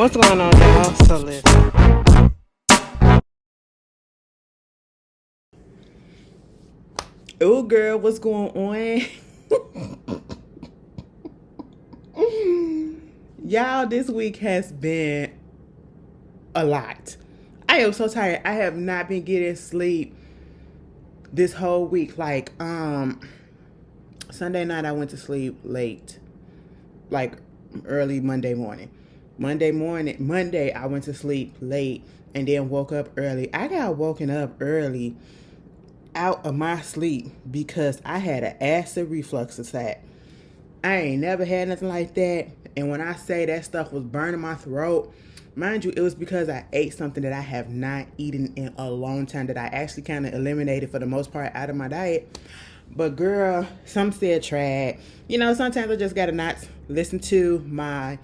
What's going on, y'all? So listen. Oh, girl, what's going on? Y'all, this week has been a lot. I am so tired. I have not been getting sleep this whole week. Sunday night I went to sleep late. Like early Monday morning. Monday I went to sleep late and then woke up early. I got woken up early out of my sleep because I had an acid reflux attack. I ain't never had nothing like that. And when I say that stuff was burning my throat, mind you, it was because I ate something that I have not eaten in a long time, that I actually kind of eliminated for the most part out of my diet. But girl, some said trad. Sometimes I just gotta not listen to my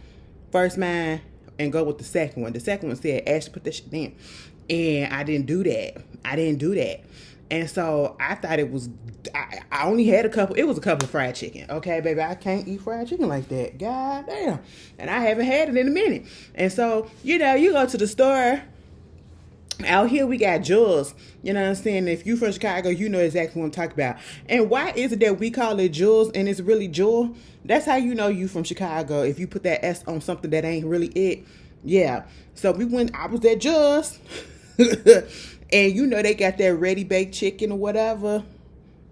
first mind and go with the second one. The second one said, Ashley, put this shit in. And I didn't do that. And so I thought it was, I only had it was a couple of fried chicken. Okay, baby, I can't eat fried chicken like that. God damn. And I haven't had it in a minute. And so, you go to the store. Out here we got Jules. You know what I'm saying? If you from Chicago, you know exactly what I'm talking about. And why is it that we call it Jules and it's really Jewel? That's how you know you from Chicago. If you put that S on something that ain't really it. Yeah. So I was at Jules. And they got that ready baked chicken or whatever.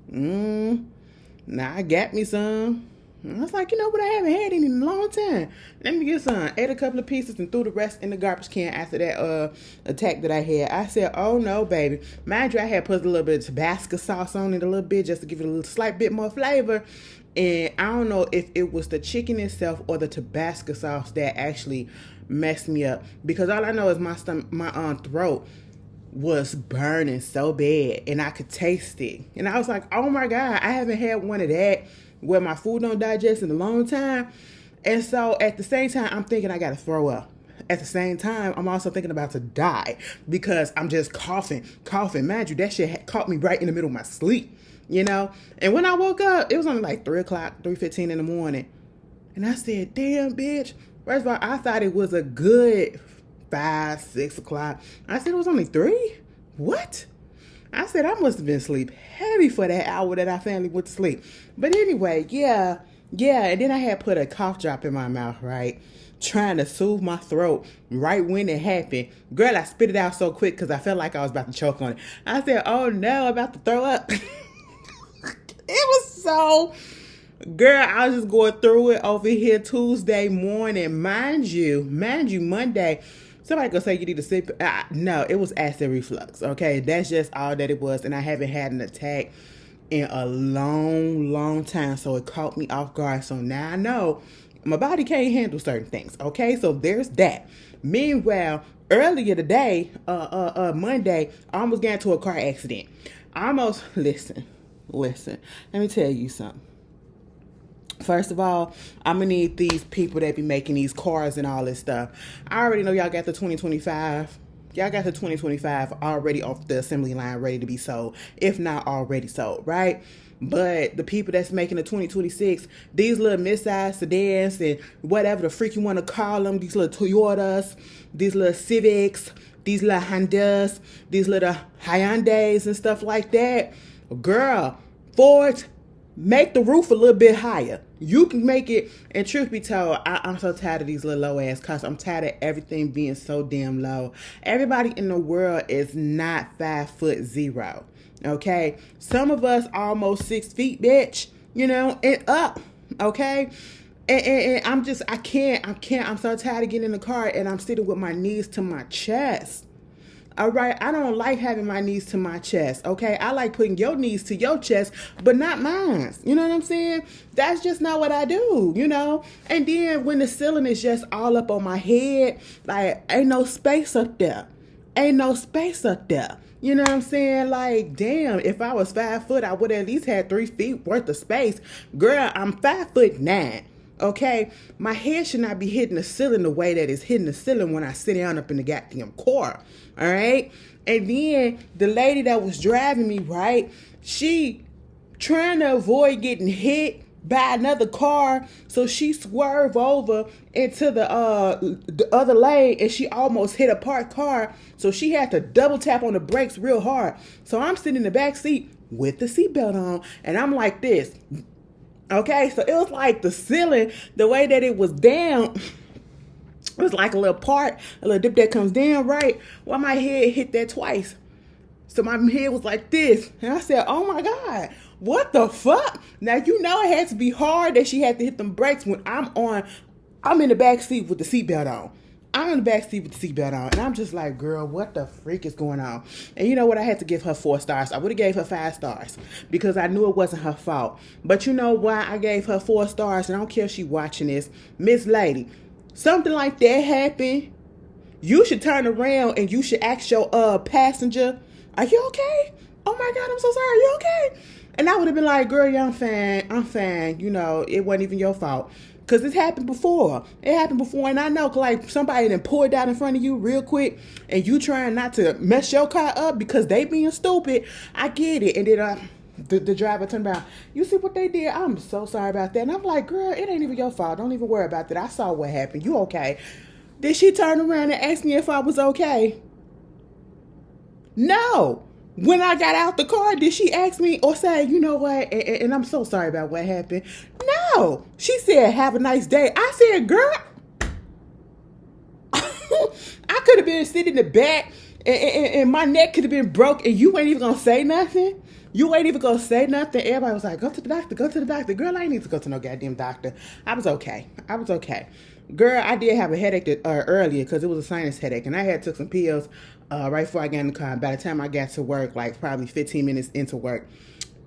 Now I got me some. I was like, but I haven't had any in a long time. Let me get some. Ate a couple of pieces and threw the rest in the garbage can after that attack that I had. I said, oh no, baby. Mind you, I had put a little bit of Tabasco sauce on it a little bit just to give it a little slight bit more flavor. And I don't know if it was the chicken itself or the Tabasco sauce that actually messed me up. Because all I know is my throat was burning so bad and I could taste it. And I was like, oh my God, I haven't had one of that where my food don't digest in a long time. And so at the same time, I'm thinking I gotta throw up. At the same time, I'm also thinking about to die because I'm just coughing. Mind you, that shit had caught me right in the middle of my sleep, And when I woke up, it was only like 3 o'clock, 3:15 in the morning. And I said, damn, bitch. First of all, I thought it was a good 5, 6 o'clock. I said it was only 3? What? I said I must have been asleep heavy for that hour that I finally went to sleep. But anyway, yeah. And then I had put a cough drop in my mouth, right? Trying to soothe my throat right when it happened. Girl, I spit it out so quick because I felt like I was about to choke on it. I said, oh no, I'm about to throw up. It was so... Girl, I was just going through it over here Tuesday morning. Mind you, Monday... Somebody gonna say you need to sleep. No, it was acid reflux. Okay, that's just all that it was, and I haven't had an attack in a long time, so it caught me off guard. So now I know my body can't handle certain things. Okay, so there's that. Meanwhile, earlier today, Monday, I almost got into a car accident. Listen. Let me tell you something. First of all, I'm going to need these people that be making these cars and all this stuff. I already know y'all got the 2025. Y'all got the 2025 already off the assembly line ready to be sold, if not already sold, right? But the people that's making the 2026, these little mid-size sedans and whatever the freak you want to call them, these little Toyotas, these little Civics, these little Hondas, these little Hyundais and stuff like that. Girl, Ford, make the roof a little bit higher. You can make it, and truth be told, I'm so tired of these little low ass cars. I'm tired of everything being so damn low. Everybody in the world is not 5'0". Okay? Some of us almost 6 feet, bitch. And up. Okay? And I can't. I'm so tired of getting in the car and I'm sitting with my knees to my chest. All right, I don't like having my knees to my chest, okay? I like putting your knees to your chest, but not mine. You know what I'm saying? That's just not what I do, And then when the ceiling is just all up on my head, like, ain't no space up there. You know what I'm saying? Like, damn, if I was 5 foot, I would have at least had 3 feet worth of space. Girl, I'm 5'9". Okay, my head should not be hitting the ceiling the way that it's hitting the ceiling when I sit down up in the goddamn car. All right, and then the lady that was driving me, right? She trying to avoid getting hit by another car, so she swerved over into the other lane, and she almost hit a parked car, so she had to double tap on the brakes real hard. So I'm sitting in the back seat with the seatbelt on, and I'm like this. Okay, so it was like the ceiling, the way that it was down, it was like a little dip that comes down, right? Well, my head hit that twice. So my head was like this. And I said, oh my God, what the fuck? Now, you know it had to be hard that she had to hit them brakes when I'm in the back seat with the seatbelt on. I'm in the back seat with the seatbelt on. And I'm just like, girl, what the freak is going on? And you know what? I had to give her 4 stars. I would have gave her 5 stars because I knew it wasn't her fault. But you know why I gave her 4 stars? And I don't care if she's watching this. Miss Lady, something like that happened. You should turn around and you should ask your passenger, are you okay? Oh my God, I'm so sorry. Are you okay? And I would have been like, girl, yeah, I'm fine. You know, it wasn't even your fault. Because it happened before. And I know, like, somebody done pulled out in front of you real quick, and you trying not to mess your car up because they being stupid. I get it. And then the driver turned around. You see what they did? I'm so sorry about that. And I'm like, girl, it ain't even your fault. Don't even worry about that. I saw what happened. You okay? Did she turn around and ask me if I was okay? No. When I got out the car, did she ask me or say, you know what, and I'm so sorry about what happened? No. She said, have a nice day. I said, girl, I could have been sitting in the back and my neck could have been broke and you ain't even going to say nothing. You ain't even going to say nothing. Everybody was like, go to the doctor, go to the doctor. Girl, I ain't need to go to no goddamn doctor. I was okay. Girl, I did have a headache earlier because it was a sinus headache, and I had took some pills right before I got in the car. By the time I got to work, like probably 15 minutes into work,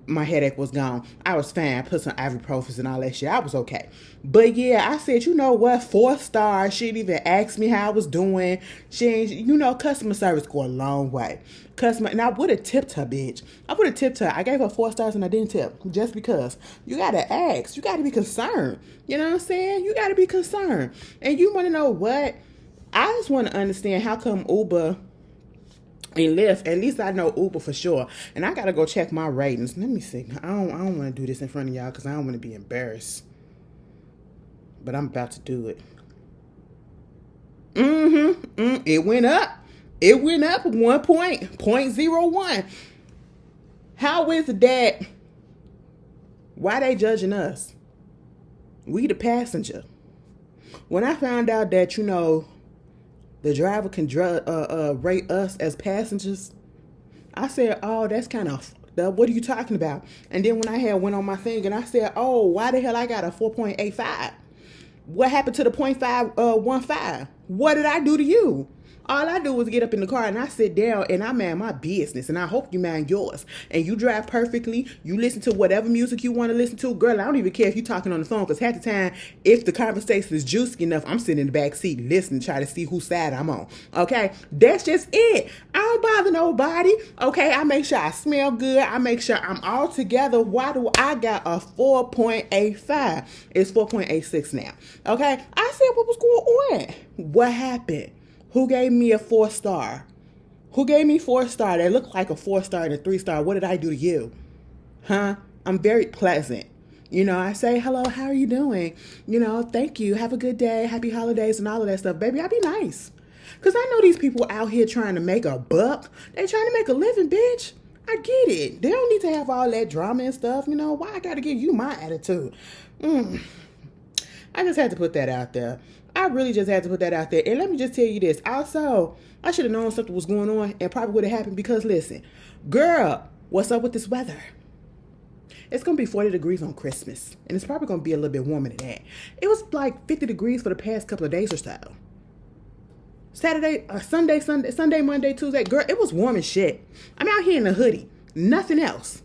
my headache was gone. I was fine. I put some ibuprofen and all that shit. I was okay. But yeah, I said, you know what? 4 stars. She didn't even ask me how I was doing. She ain't, you know, customer service go a long way. And I would have tipped her, bitch. I would have tipped her. I gave her 4 stars and I didn't tip just because. You got to ask. You got to be concerned. You know what I'm saying? You got to be concerned. And you want to know what? I just want to understand how come Uber and Lyft, at least I know Uber for sure. And I got to go check my ratings. Let me see. I don't want to do this in front of y'all because I don't want to be embarrassed. But I'm about to do it. It went up. It went up 1.01. How is that? Why they judging us? We the passenger. When I found out that, you know, the driver can rate us as passengers, I said, oh, that's kind of, what are you talking about? And then when I had went on my thing and I said, oh, why the hell I got a 4.85? What happened to the 0.515? What did I do to you? All I do was get up in the car and I sit down and I mind my business, and I hope you mind yours. And you drive perfectly. You listen to whatever music you want to listen to. Girl, I don't even care if you're talking on the phone, because half the time, if the conversation is juicy enough, I'm sitting in the back seat listening, try to see whose side I'm on. Okay? That's just it. I don't bother nobody. Okay? I make sure I smell good. I make sure I'm all together. Why do I got a 4.85? It's 4.86 now. Okay? I said, what was going on? What happened? Who gave me a 4 star? Who gave me 4 star? That looked like a 4 star and a 3 star. What did I do to you? Huh? I'm very pleasant. You know, I say, hello, how are you doing? You know, thank you. Have a good day. Happy holidays and all of that stuff. Baby, I be nice. Because I know these people out here trying to make a buck. They trying to make a living, bitch. I get it. They don't need to have all that drama and stuff. You know, why I got to give you my attitude? I just had to put that out there. I really just had to put that out there. And let me just tell you this. Also, I should have known something was going on and probably would have happened because, listen, girl, what's up with this weather? It's going to be 40 degrees on Christmas. And it's probably going to be a little bit warmer than that. It was like 50 degrees for the past couple of days or so. Sunday, Monday, Tuesday. Girl, it was warm as shit. I'm out here in a hoodie. Nothing else.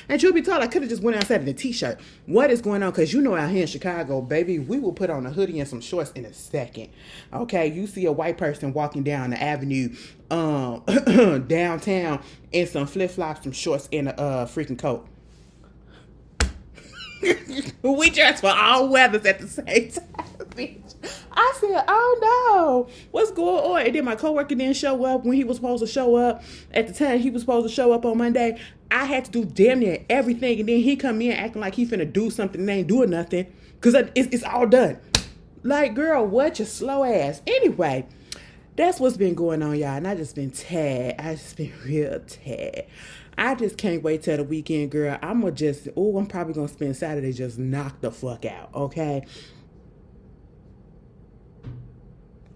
And truth be told, I could have just went outside in a t-shirt. What is going on? Because you know out here in Chicago, baby, we will put on a hoodie and some shorts in a second. Okay, you see a white person walking down the avenue downtown in some flip-flops, some shorts, and a freaking coat. We dress for all weathers at the same time, bitch. I said, oh no, what's going on? And then my coworker didn't show up when he was supposed to show up. At the time he was supposed to show up on Monday, I had to do damn near everything. And then he come in acting like he finna do something and ain't doing nothing. Because it's all done. Like, girl, what, you slow ass. Anyway, that's what's been going on, y'all. And I just been tired. I just been real tired. I just can't wait till the weekend, girl. I'm probably going to spend Saturday just knock the fuck out, okay?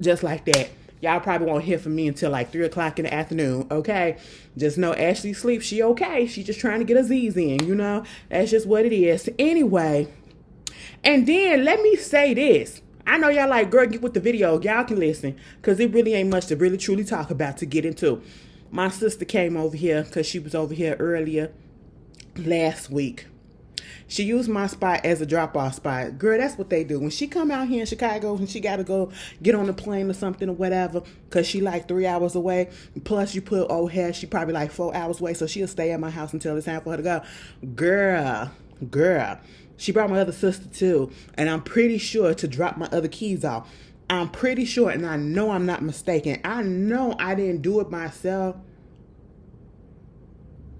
Just like that. Y'all probably won't hear from me until like 3 o'clock in the afternoon, okay? Just know Ashley sleeps. She okay. She just trying to get her Z's in, you know? That's just what it is. Anyway, and then let me say this. I know y'all like, girl, get with the video. Y'all can listen because it really ain't much to really truly talk about to get into. My sister came over here because she was over here earlier last week. She used my spot as a drop-off spot. Girl, that's what they do. When she come out here in Chicago and she got to go get on the plane or something or whatever because she like 3 hours away. Plus, you put old hair, she probably like 4 hours away. So she'll stay at my house until it's time for her to go. Girl. She brought my other sister too. And I'm pretty sure to drop my other keys off. I'm pretty sure, and I know I'm not mistaken. I know I didn't do it myself.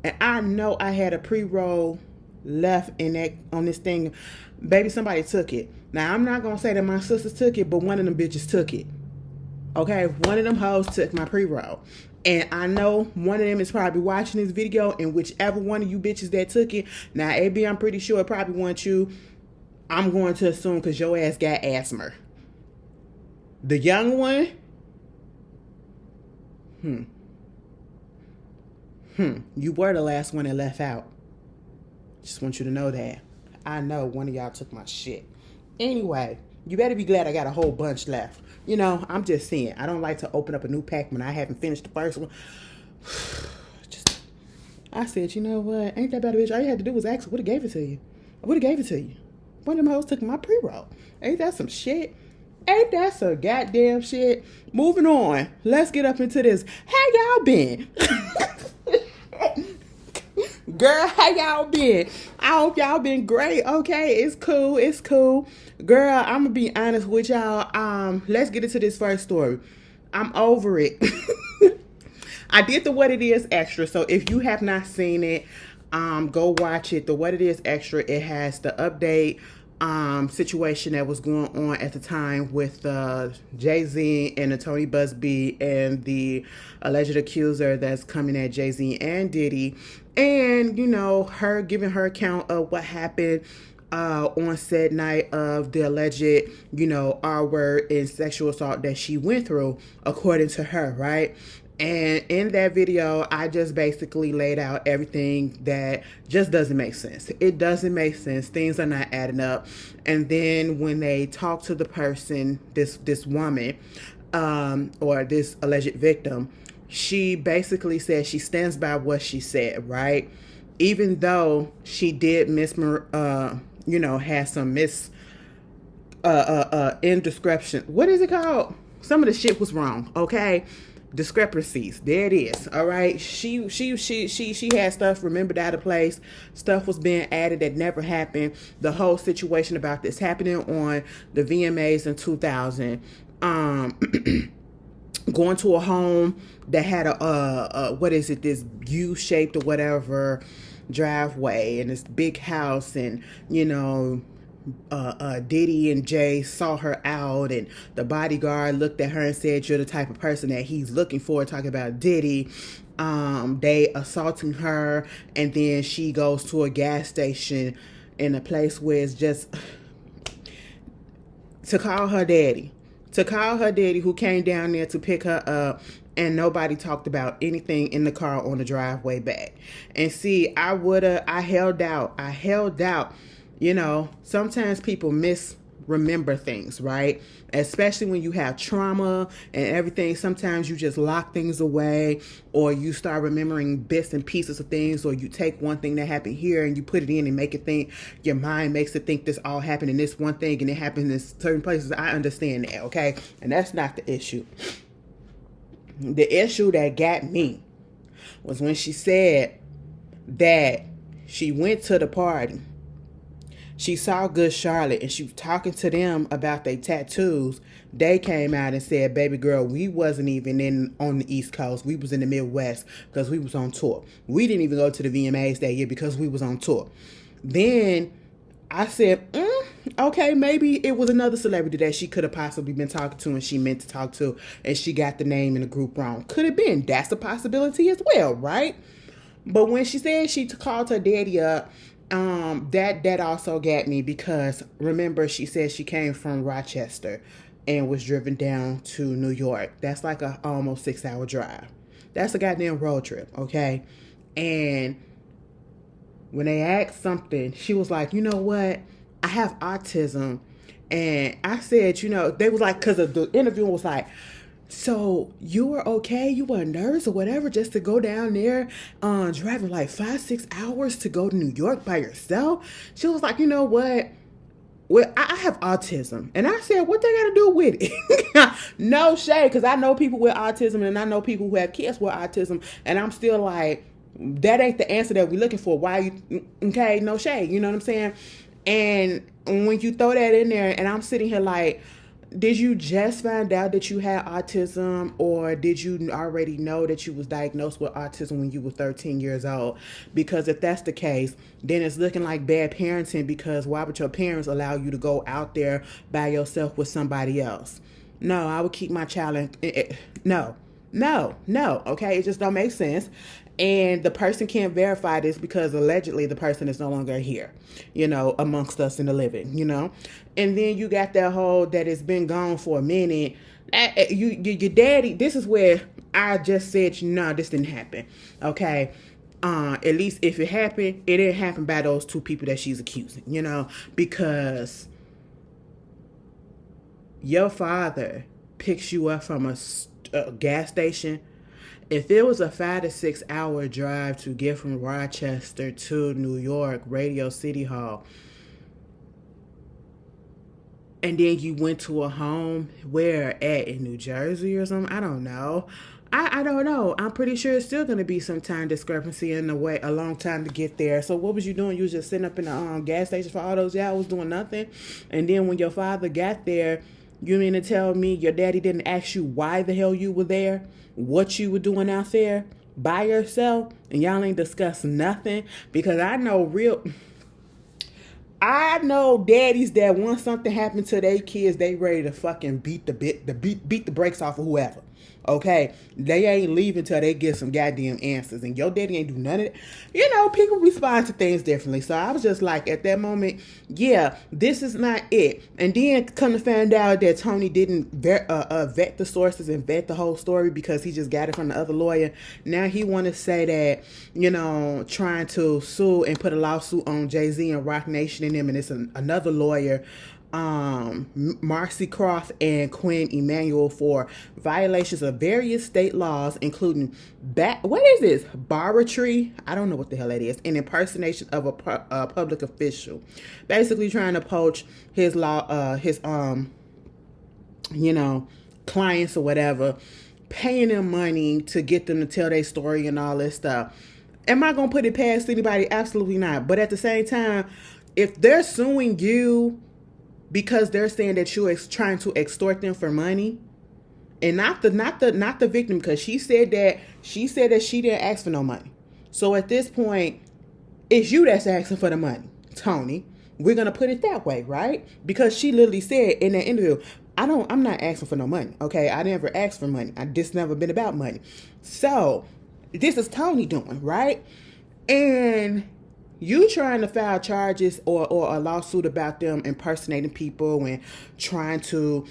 And I know I had a pre-roll left on this thing. Baby, somebody took it. Now, I'm not going to say that my sisters took it, but one of them bitches took it. Okay? One of them hoes took my pre-roll. And I know one of them is probably watching this video, and whichever one of you bitches that took it, now, AB, I'm pretty sure it probably wasn't you. I'm going to assume because your ass got asthma. The young one, you were the last one that left out. Just want you to know that. I know one of y'all took my shit. Anyway, you better be glad I got a whole bunch left. You know, I'm just saying, I don't like to open up a new pack when I haven't finished the first one. I said, you know what? Ain't that bad a bitch? All you had to do was ask. I would have gave it to you. One of them hoes took my pre-roll. Ain't that some shit? Ain't that some goddamn shit? Moving on. Let's get up into this. How y'all been? Girl, how y'all been? I hope y'all been great. Okay, it's cool. Girl, I'm gonna be honest with y'all. Let's get into this first story. I'm over it. I did the What It Is Extra, so if you have not seen it, go watch it. The What It Is Extra, it has the update situation that was going on at the time with Jay-Z and the Tony Busby and the alleged accuser that's coming at Jay-Z and Diddy, and you know, her giving her account of what happened on said night of the alleged, you know, R-word and sexual assault that she went through, according to her, right? And in that video, I just basically laid out everything that just doesn't make sense. It doesn't make sense. Things are not adding up. And then when they talk to the person, this woman, or this alleged victim, she basically said she stands by what she said, right? Even though she did had some indiscretion. What is it called? Some of the shit was wrong, okay? Discrepancies. There it is. All right. She had stuff remembered out of place. Stuff was being added that never happened. The whole situation about this happening on the VMAs in 2000. Going to a home that had this U-shaped or whatever driveway and this big house, and you know, Diddy and Jay saw her out, and the bodyguard looked at her and said, "You're the type of person that he's looking for," talking about Diddy. They assaulting her, and then she goes to a gas station in a place where it's just to call her daddy who came down there to pick her up, and nobody talked about anything in the car on the driveway back. And see, I held out. You know, sometimes people misremember things, right? Especially when you have trauma and everything. Sometimes you just lock things away, or you start remembering bits and pieces of things, or you take one thing that happened here and you put it in and make it think, your mind makes it think this all happened in this one thing and it happened in certain places. I understand that, okay? And that's not the issue. The issue that got me was when she said that she went to the party She saw Good Charlotte and she was talking to them about their tattoos. They came out and said, baby girl, we wasn't even in on the East Coast. We was in the Midwest because we was on tour. We didn't even go to the VMAs that year because we was on tour. Then I said, okay, maybe it was another celebrity that she could have possibly been talking to and she meant to talk to and she got the name in the group wrong. Could have been. That's a possibility as well, right? But when she said she called her daddy up, that also got me because remember she said she came from Rochester and was driven down to New York. That's like a almost 6-hour drive. That's a goddamn road trip, okay? And when they asked something, she was like, you know what? I have autism. And I said, they was like, because the interview was like, so you were okay? You were a nurse or whatever just to go down there driving like 5-6 hours to go to New York by yourself? She was like, you know what? Well, I have autism. And I said, what they got to do with it? No shade, because I know people with autism and I know people who have kids with autism. And I'm still like, that ain't the answer that we're looking for. Why you, okay, no shade. You know what I'm saying? And when you throw that in there and I'm sitting here like, did you just find out that you had autism or did you already know that you was diagnosed with autism when you were 13 years old? Because if that's the case, then it's looking like bad parenting because why would your parents allow you to go out there by yourself with somebody else? No, I would keep my child no, okay? It just don't make sense. And the person can't verify this because allegedly the person is no longer here, amongst us in the living, And then you got that whole that it's been gone for a minute. Your daddy, this is where I just said, no, this didn't happen, okay? At least if it happened, it didn't happen by those two people that she's accusing, because your father picks you up from a gas station. If it was a 5 to 6 hour drive to get from Rochester to New York, Radio City Hall, and then you went to a home where in New Jersey or something, I don't know. I don't know. I'm pretty sure it's still going to be some time discrepancy in the way, a long time to get there. So what was you doing? You was just sitting up in the gas station for all those hours doing nothing? And then when your father got there, you mean to tell me your daddy didn't ask you why the hell you were there? What you were doing out there by yourself? And y'all ain't discussed nothing? Because I know daddies that once something happened to their kids, they ready to fucking beat the brakes off of whoever. Okay, they ain't leaving till they get some goddamn answers, and your daddy ain't do none of it. People respond to things differently. So I was just like, at that moment, yeah, this is not it. And then come to find out that Tony didn't vet the sources and vet the whole story because he just got it from the other lawyer. Now he want to say that, trying to sue and put a lawsuit on Jay-Z and Rock Nation and them, and it's another lawyer, Marcy Croft and Quinn Emanuel, for violations of various state laws, including what is this? Barratry? I don't know what the hell that is. An impersonation of a public official, basically trying to poach his clients or whatever, paying them money to get them to tell their story and all this stuff. Am I gonna put it past anybody? Absolutely not. But at the same time, if they're suing you because they're saying that you're trying to extort them for money, and not the victim, because she said that she didn't ask for no money. So at this point, it's you that's asking for the money, Tony. We're gonna put it that way, right? Because she literally said in that interview, I'm not asking for no money. Okay, I never asked for money. This never been about money. So this is Tony doing, right? And you trying to file charges or a lawsuit about them impersonating people and trying to,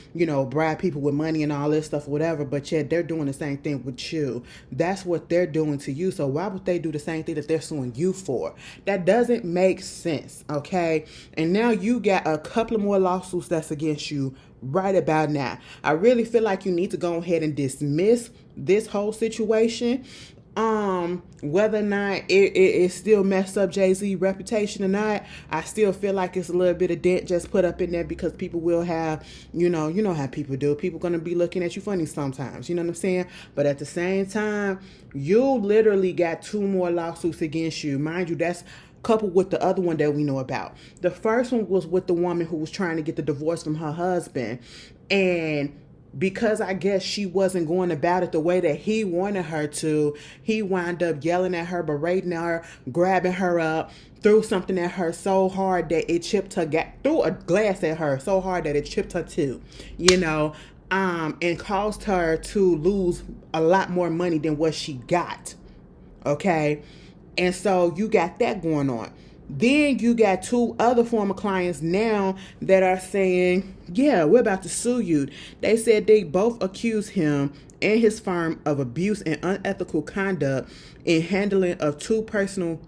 bribe people with money and all this stuff, whatever, but yet they're doing the same thing with you. That's what they're doing to you. So why would they do the same thing that they're suing you for? That doesn't make sense, okay? And now you got a couple of more lawsuits that's against you right about now. I really feel like you need to go ahead and dismiss this whole situation. Whether or not it still messed up Jay-Z's reputation or not, I still feel like it's a little bit of dent just put up in there because people will have, you know how people do. People gonna be looking at you funny sometimes, you know what I'm saying? But at the same time, you literally got 2 more lawsuits against you. Mind you, that's coupled with the other one that we know about. The first one was with the woman who was trying to get the divorce from her husband, and because I guess she wasn't going about it the way that he wanted her to, he wound up yelling at her, berating her, grabbing her up, threw something at her so hard that it chipped her, threw a glass at her so hard that it chipped her too, and caused her to lose a lot more money than what she got. Okay? And so you got that going on. Then you got two other former clients now that are saying, yeah, we're about to sue you. They said they both accused him and his firm of abuse and unethical conduct in handling of two personal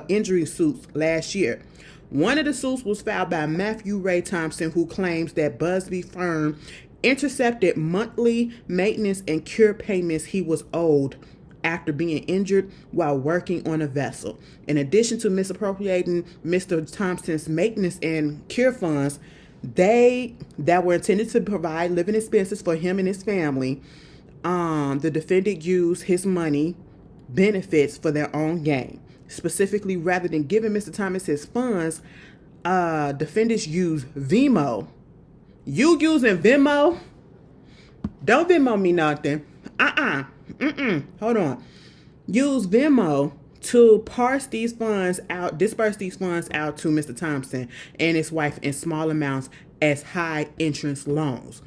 injury suits last year. One of the suits was filed by Matthew Ray Thompson, who claims that Busby firm intercepted monthly maintenance and cure payments he was owed after being injured while working on a vessel. In addition to misappropriating Mr. Thompson's maintenance and cure funds, that were intended to provide living expenses for him and his family, the defendant used his money benefits for their own gain. Specifically, rather than giving Mr. Thomas his funds, defendants used Venmo. You using Venmo? Don't Venmo me nothing. Hold on. Use Venmo to disperse these funds out to Mr. Thompson and his wife in small amounts as high interest loans.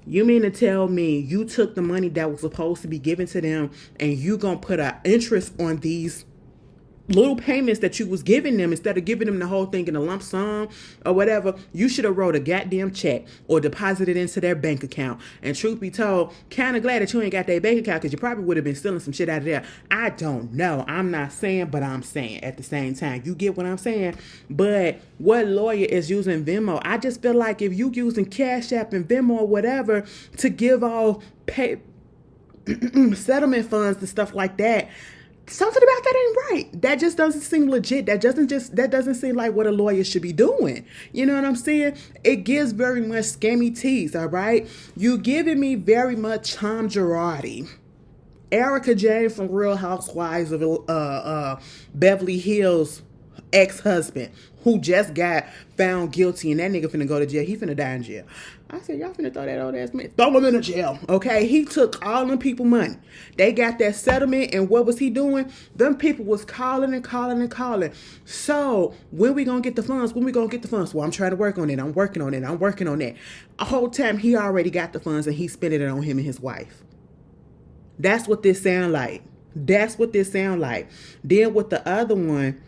You mean to tell me you took the money that was supposed to be given to them and you gonna put an interest on these little payments that you was giving them instead of giving them the whole thing in a lump sum or whatever? You should have wrote a goddamn check or deposited into their bank account. And truth be told, kind of glad that you ain't got their bank account, because you probably would have been stealing some shit out of there. I don't know. I'm not saying, but I'm saying at the same time. You get what I'm saying? But what lawyer is using Venmo? I just feel like if you using Cash App and Venmo or whatever to give all settlement funds and stuff like that, something about that ain't right. That just doesn't seem legit. That doesn't seem like what a lawyer should be doing. You know what I'm saying? It gives very much scammy tease, all right? You giving me very much Tom Girardi, Erica Jane from Real Housewives of Beverly Hills ex-husband, who just got found guilty, and that nigga finna go to jail. He finna die in jail. I said, y'all finna throw that old ass man. Throw him in the jail, okay? He took all them people money. They got that settlement, and what was he doing? Them people was calling and calling and calling. So, when we gonna get the funds? When we gonna get the funds? Well, I'm trying to work on it. I'm working on it. I'm working on it. A whole time, he already got the funds, and he spent it on him and his wife. That's what this sound like. That's what this sound like. Then with the other one,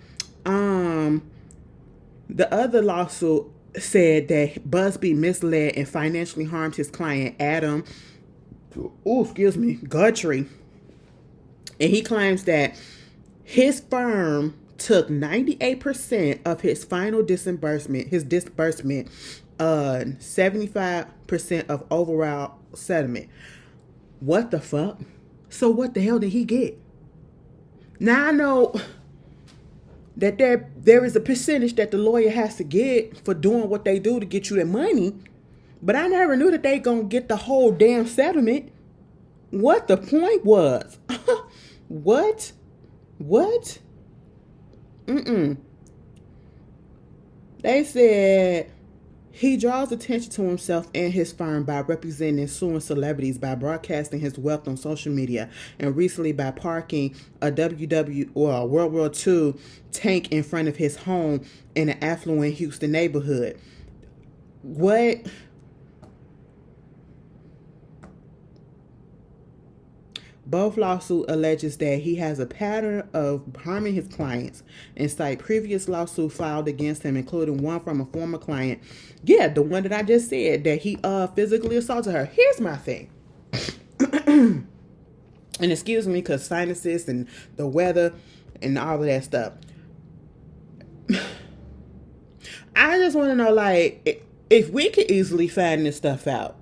the other lawsuit said that Busby misled and financially harmed his client, Adam, Guthrie. And he claims that his firm took 98% of his final disbursement, 75% of overall settlement. What the fuck? So what the hell did he get? Now I know that there is a percentage that the lawyer has to get for doing what they do to get you their money, but I never knew that they gonna get the whole damn settlement. What the point was? What? They said he draws attention to himself and his firm by representing and suing celebrities, by broadcasting his wealth on social media, and recently by parking a World War II tank in front of his home in an affluent Houston neighborhood. What? Both lawsuit alleges that he has a pattern of harming his clients and cite previous lawsuit filed against him, including one from a former client. Yeah, the one that I just said, that he physically assaulted her. Here's my thing. And excuse me, because sinuses and the weather and all of that stuff. I just want to know, like, if we could easily find this stuff out,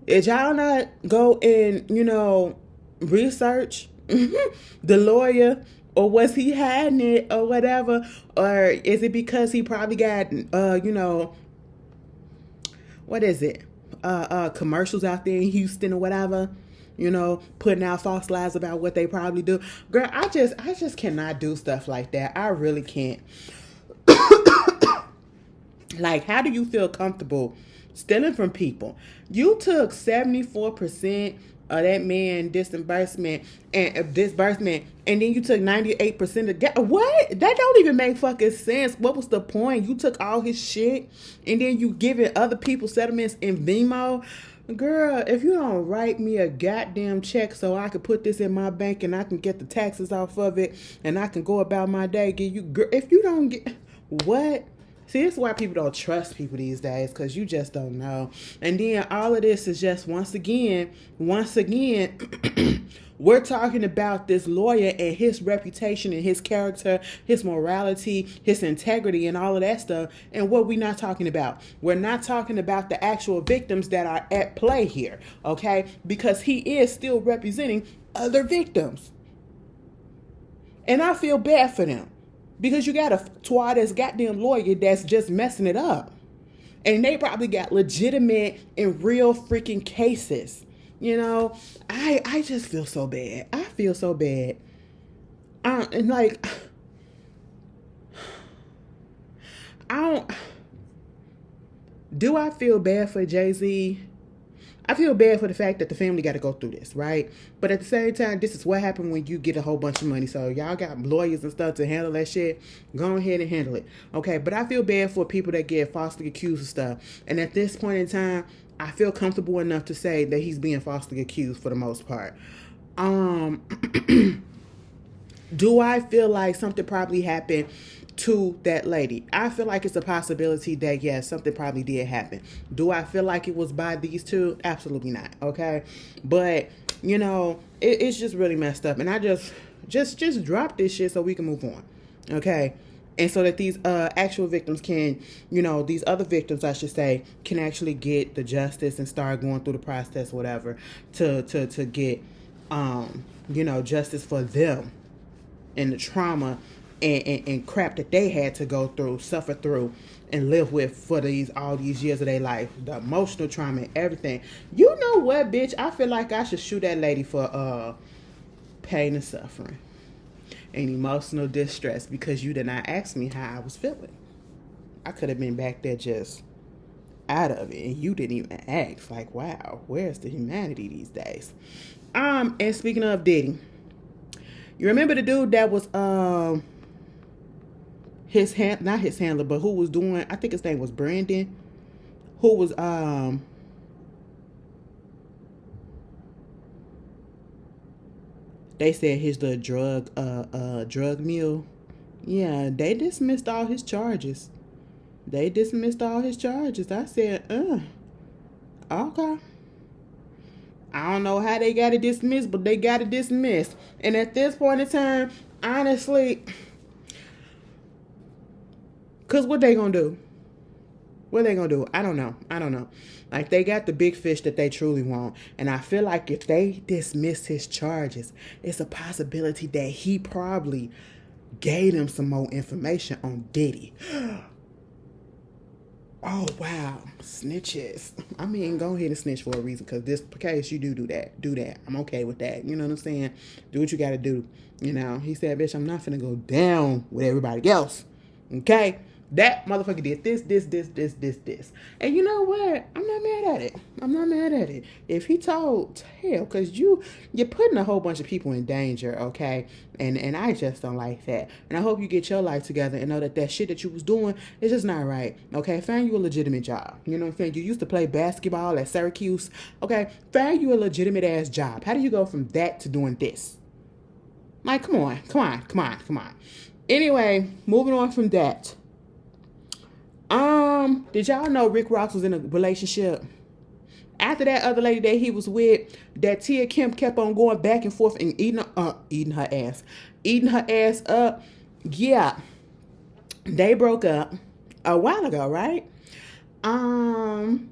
did y'all not go and, research the lawyer, or was he hiding it or whatever? Or is it because he probably got, what is it? Commercials out there in Houston or whatever, putting out false lies about what they probably do. Girl, I just cannot do stuff like that. I really can't. Like, how do you feel comfortable stealing from people? You took 74% of that man disbursement and then you took 98% of that. What? That don't even make fucking sense. What was the point? You took all his shit and then you giving other people settlements in Vimo. Girl, if you don't write me a goddamn check so I can put this in my bank and I can get the taxes off of it and I can go about my day, if you don't get what? See, this is why people don't trust people these days, because you just don't know. And then all of this is just, once again, we're talking about this lawyer and his reputation and his character, his morality, his integrity, and all of that stuff. And what we're not talking about? We're not talking about the actual victims that are at play here, okay? Because he is still representing other victims. And I feel bad for them. Because you got a twat-ass goddamn lawyer that's just messing it up. And they probably got legitimate and real freaking cases. I just feel so bad. I feel so bad. And like, do I feel bad for Jay-Z? I feel bad for the fact that the family got to go through this, right? But at the same time, this is what happened when you get a whole bunch of money. So y'all got lawyers and stuff to handle that shit. Go ahead and handle it. Okay, but I feel bad for people that get falsely accused of stuff. And at this point in time, I feel comfortable enough to say that he's being falsely accused for the most part. Do I feel like something probably happened to that lady? I feel like it's a possibility that, yes, something probably did happen. Do I feel like it was by these two? Absolutely not, okay? But, it's just really messed up. And I just drop this shit so we can move on, okay? And so that these actual victims can, these other victims, I should say, can actually get the justice and start going through the process, whatever, to get, justice for them and the trauma and crap that they had to go through, suffer through, and live with for all these years of their life. The emotional trauma and everything. You know what, bitch? I feel like I should shoot that lady for pain and suffering and emotional distress because you did not ask me how I was feeling. I could have been back there just out of it and you didn't even ask. Like, wow, where's the humanity these days? And speaking of Diddy, you remember the dude that was not his handler, but who was doing, I think his name was Brandon, who was they said he's the drug mule. Yeah, they dismissed all his charges. I said, okay. I don't know how they got it dismissed, but they got it dismissed. And at this point in time, honestly, because what they gonna do? I don't know. Like, they got the big fish that they truly want. And I feel like if they dismiss his charges, it's a possibility that he probably gave them some more information on Diddy. Oh, wow. Snitches. I mean, go ahead and snitch for a reason, because this case, you do that. Do that. I'm okay with that. You know what I'm saying? Do what you got to do. He said, bitch, I'm not finna go down with everybody else. Okay? That motherfucker did this. And you know what? I'm not mad at it. If he told, hell, because you're putting a whole bunch of people in danger, okay? And I just don't like that. And I hope you get your life together and know that shit that you was doing is just not right, okay? Find you a legitimate job. You know what I'm saying? You used to play basketball at Syracuse, okay? Find you a legitimate ass job. How do you go from that to doing this? Like, come on. Anyway, moving on from that. Did y'all know Rick Ross was in a relationship? After that other lady that he was with, that Tia Kemp kept on going back and forth and eating her ass up. Yeah, they broke up a while ago, right? And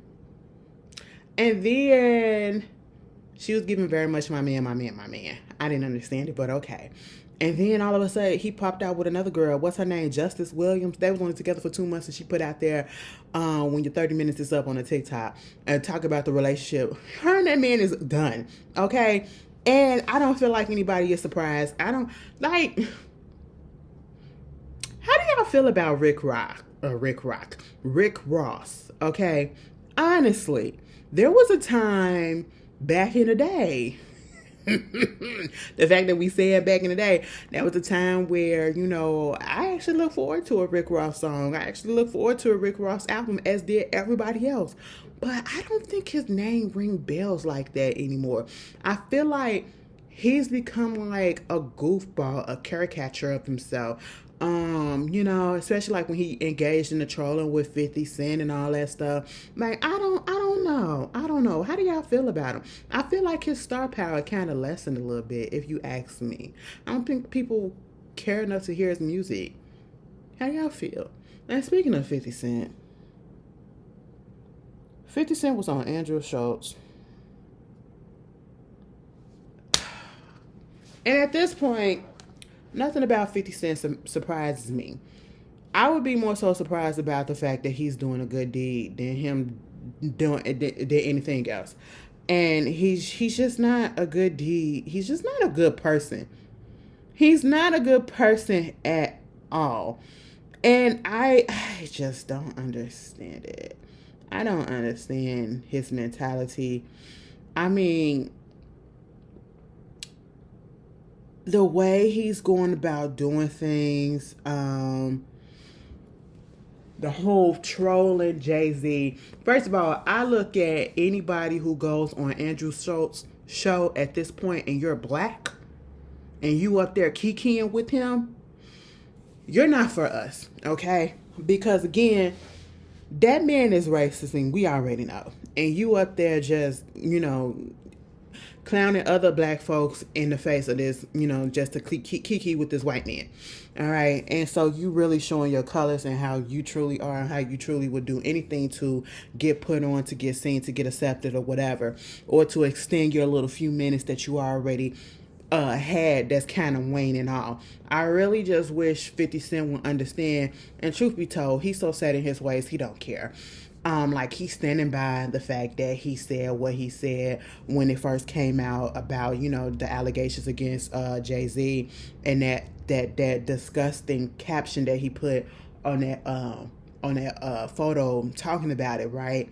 then she was giving very much my man. I didn't understand it, but okay. And then all of a sudden, he popped out with another girl. What's her name? Justice Williams. They was only together for 2 months, and she put out there when your 30 minutes is up on a TikTok and talk about the relationship. Her and that man is done. Okay? And I don't feel like anybody is surprised. I don't like. How do y'all feel about Rick Ross? Okay? Honestly, there was a time back in the day. The fact that we said back in the day, that was a time where, I actually look forward to a Rick Ross song. I actually look forward to a Rick Ross album, as did everybody else. But I don't think his name ring bells like that anymore. I feel like he's become like a goofball, a caricature of himself. Especially like when he engaged in the trolling with 50 Cent and all that stuff. Like, I don't know. I don't know. How do y'all feel about him? I feel like his star power kind of lessened a little bit, if you ask me. I don't think people care enough to hear his music. How do y'all feel? And speaking of 50 Cent, 50 Cent was on Andrew Schultz. And at this point, nothing about 50 Cent surprises me. I would be more so surprised about the fact that he's doing a good deed than him doing anything else. And he's just not a good deed. He's just not a good person. He's not a good person at all. And I just don't understand it. I don't understand his mentality. I mean, the way he's going about doing things, the whole trolling Jay-Z. First of all, I look at anybody who goes on Andrew Schultz's show at this point and you're black and you up there kikiing with him, you're not for us, okay? Because again, that man is racist and we already know. And you up there just, clowning other black folks in the face of this, just to kiki with this white man. All right. And so you really showing your colors and how you truly are and how you truly would do anything to get put on, to get seen, to get accepted or whatever, or to extend your little few minutes that you already had that's kind of waning off. I really just wish 50 Cent would understand. And truth be told, he's so set in his ways, he don't care. Like he's standing by the fact that he said what he said when it first came out about, the allegations against Jay-Z and that disgusting caption that he put on that photo talking about it, right?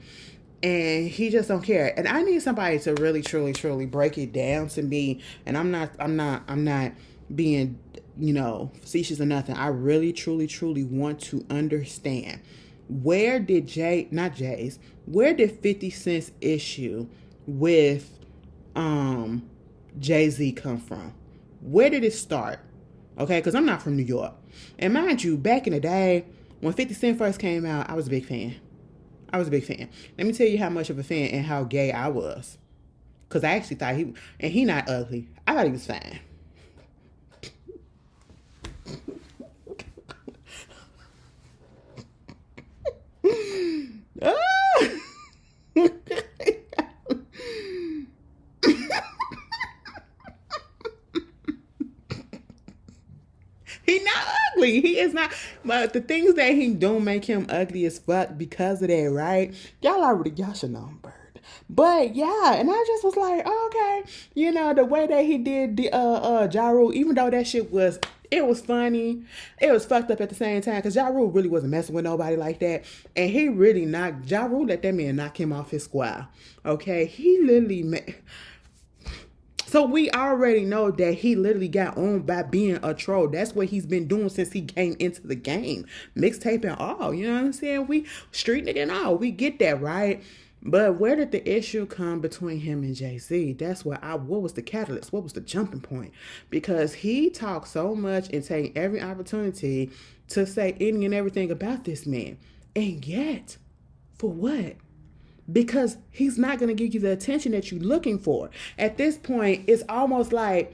And he just don't care. And I need somebody to really, truly, truly break it down to me. And I'm not being, facetious or nothing. I really, truly, truly want to understand. Where did where did 50 Cent's issue with Jay-Z come from? Where did it start? Okay, because I'm not from New York. And mind you, back in the day, when 50 Cent first came out, I was a big fan. Let me tell you how much of a fan and how gay I was. Because I actually thought he not ugly. I thought he was fine. He not ugly. He is not. But the things that he do make him ugly as fuck because of that, right? Y'all should know I'm bird. But yeah, and I just was like, oh, okay. The way that he did the Ja Rule, even though that shit was, it was funny, it was fucked up at the same time, because Ja Rule really wasn't messing with nobody like that. And he really knocked, Ja Rule let that man knock him off his square. Okay? He literally So we already know that he literally got on by being a troll. That's what he's been doing since he came into the game. Mixtape and all. You know what I'm saying? We street nigga and all. We get that, right? But where did the issue come between him and Jay-Z? That's what was the catalyst? What was the jumping point? Because he talked so much and taking every opportunity to say any and everything about this man. And yet, for what? Because he's not going to give you the attention that you're looking for. At this point, it's almost like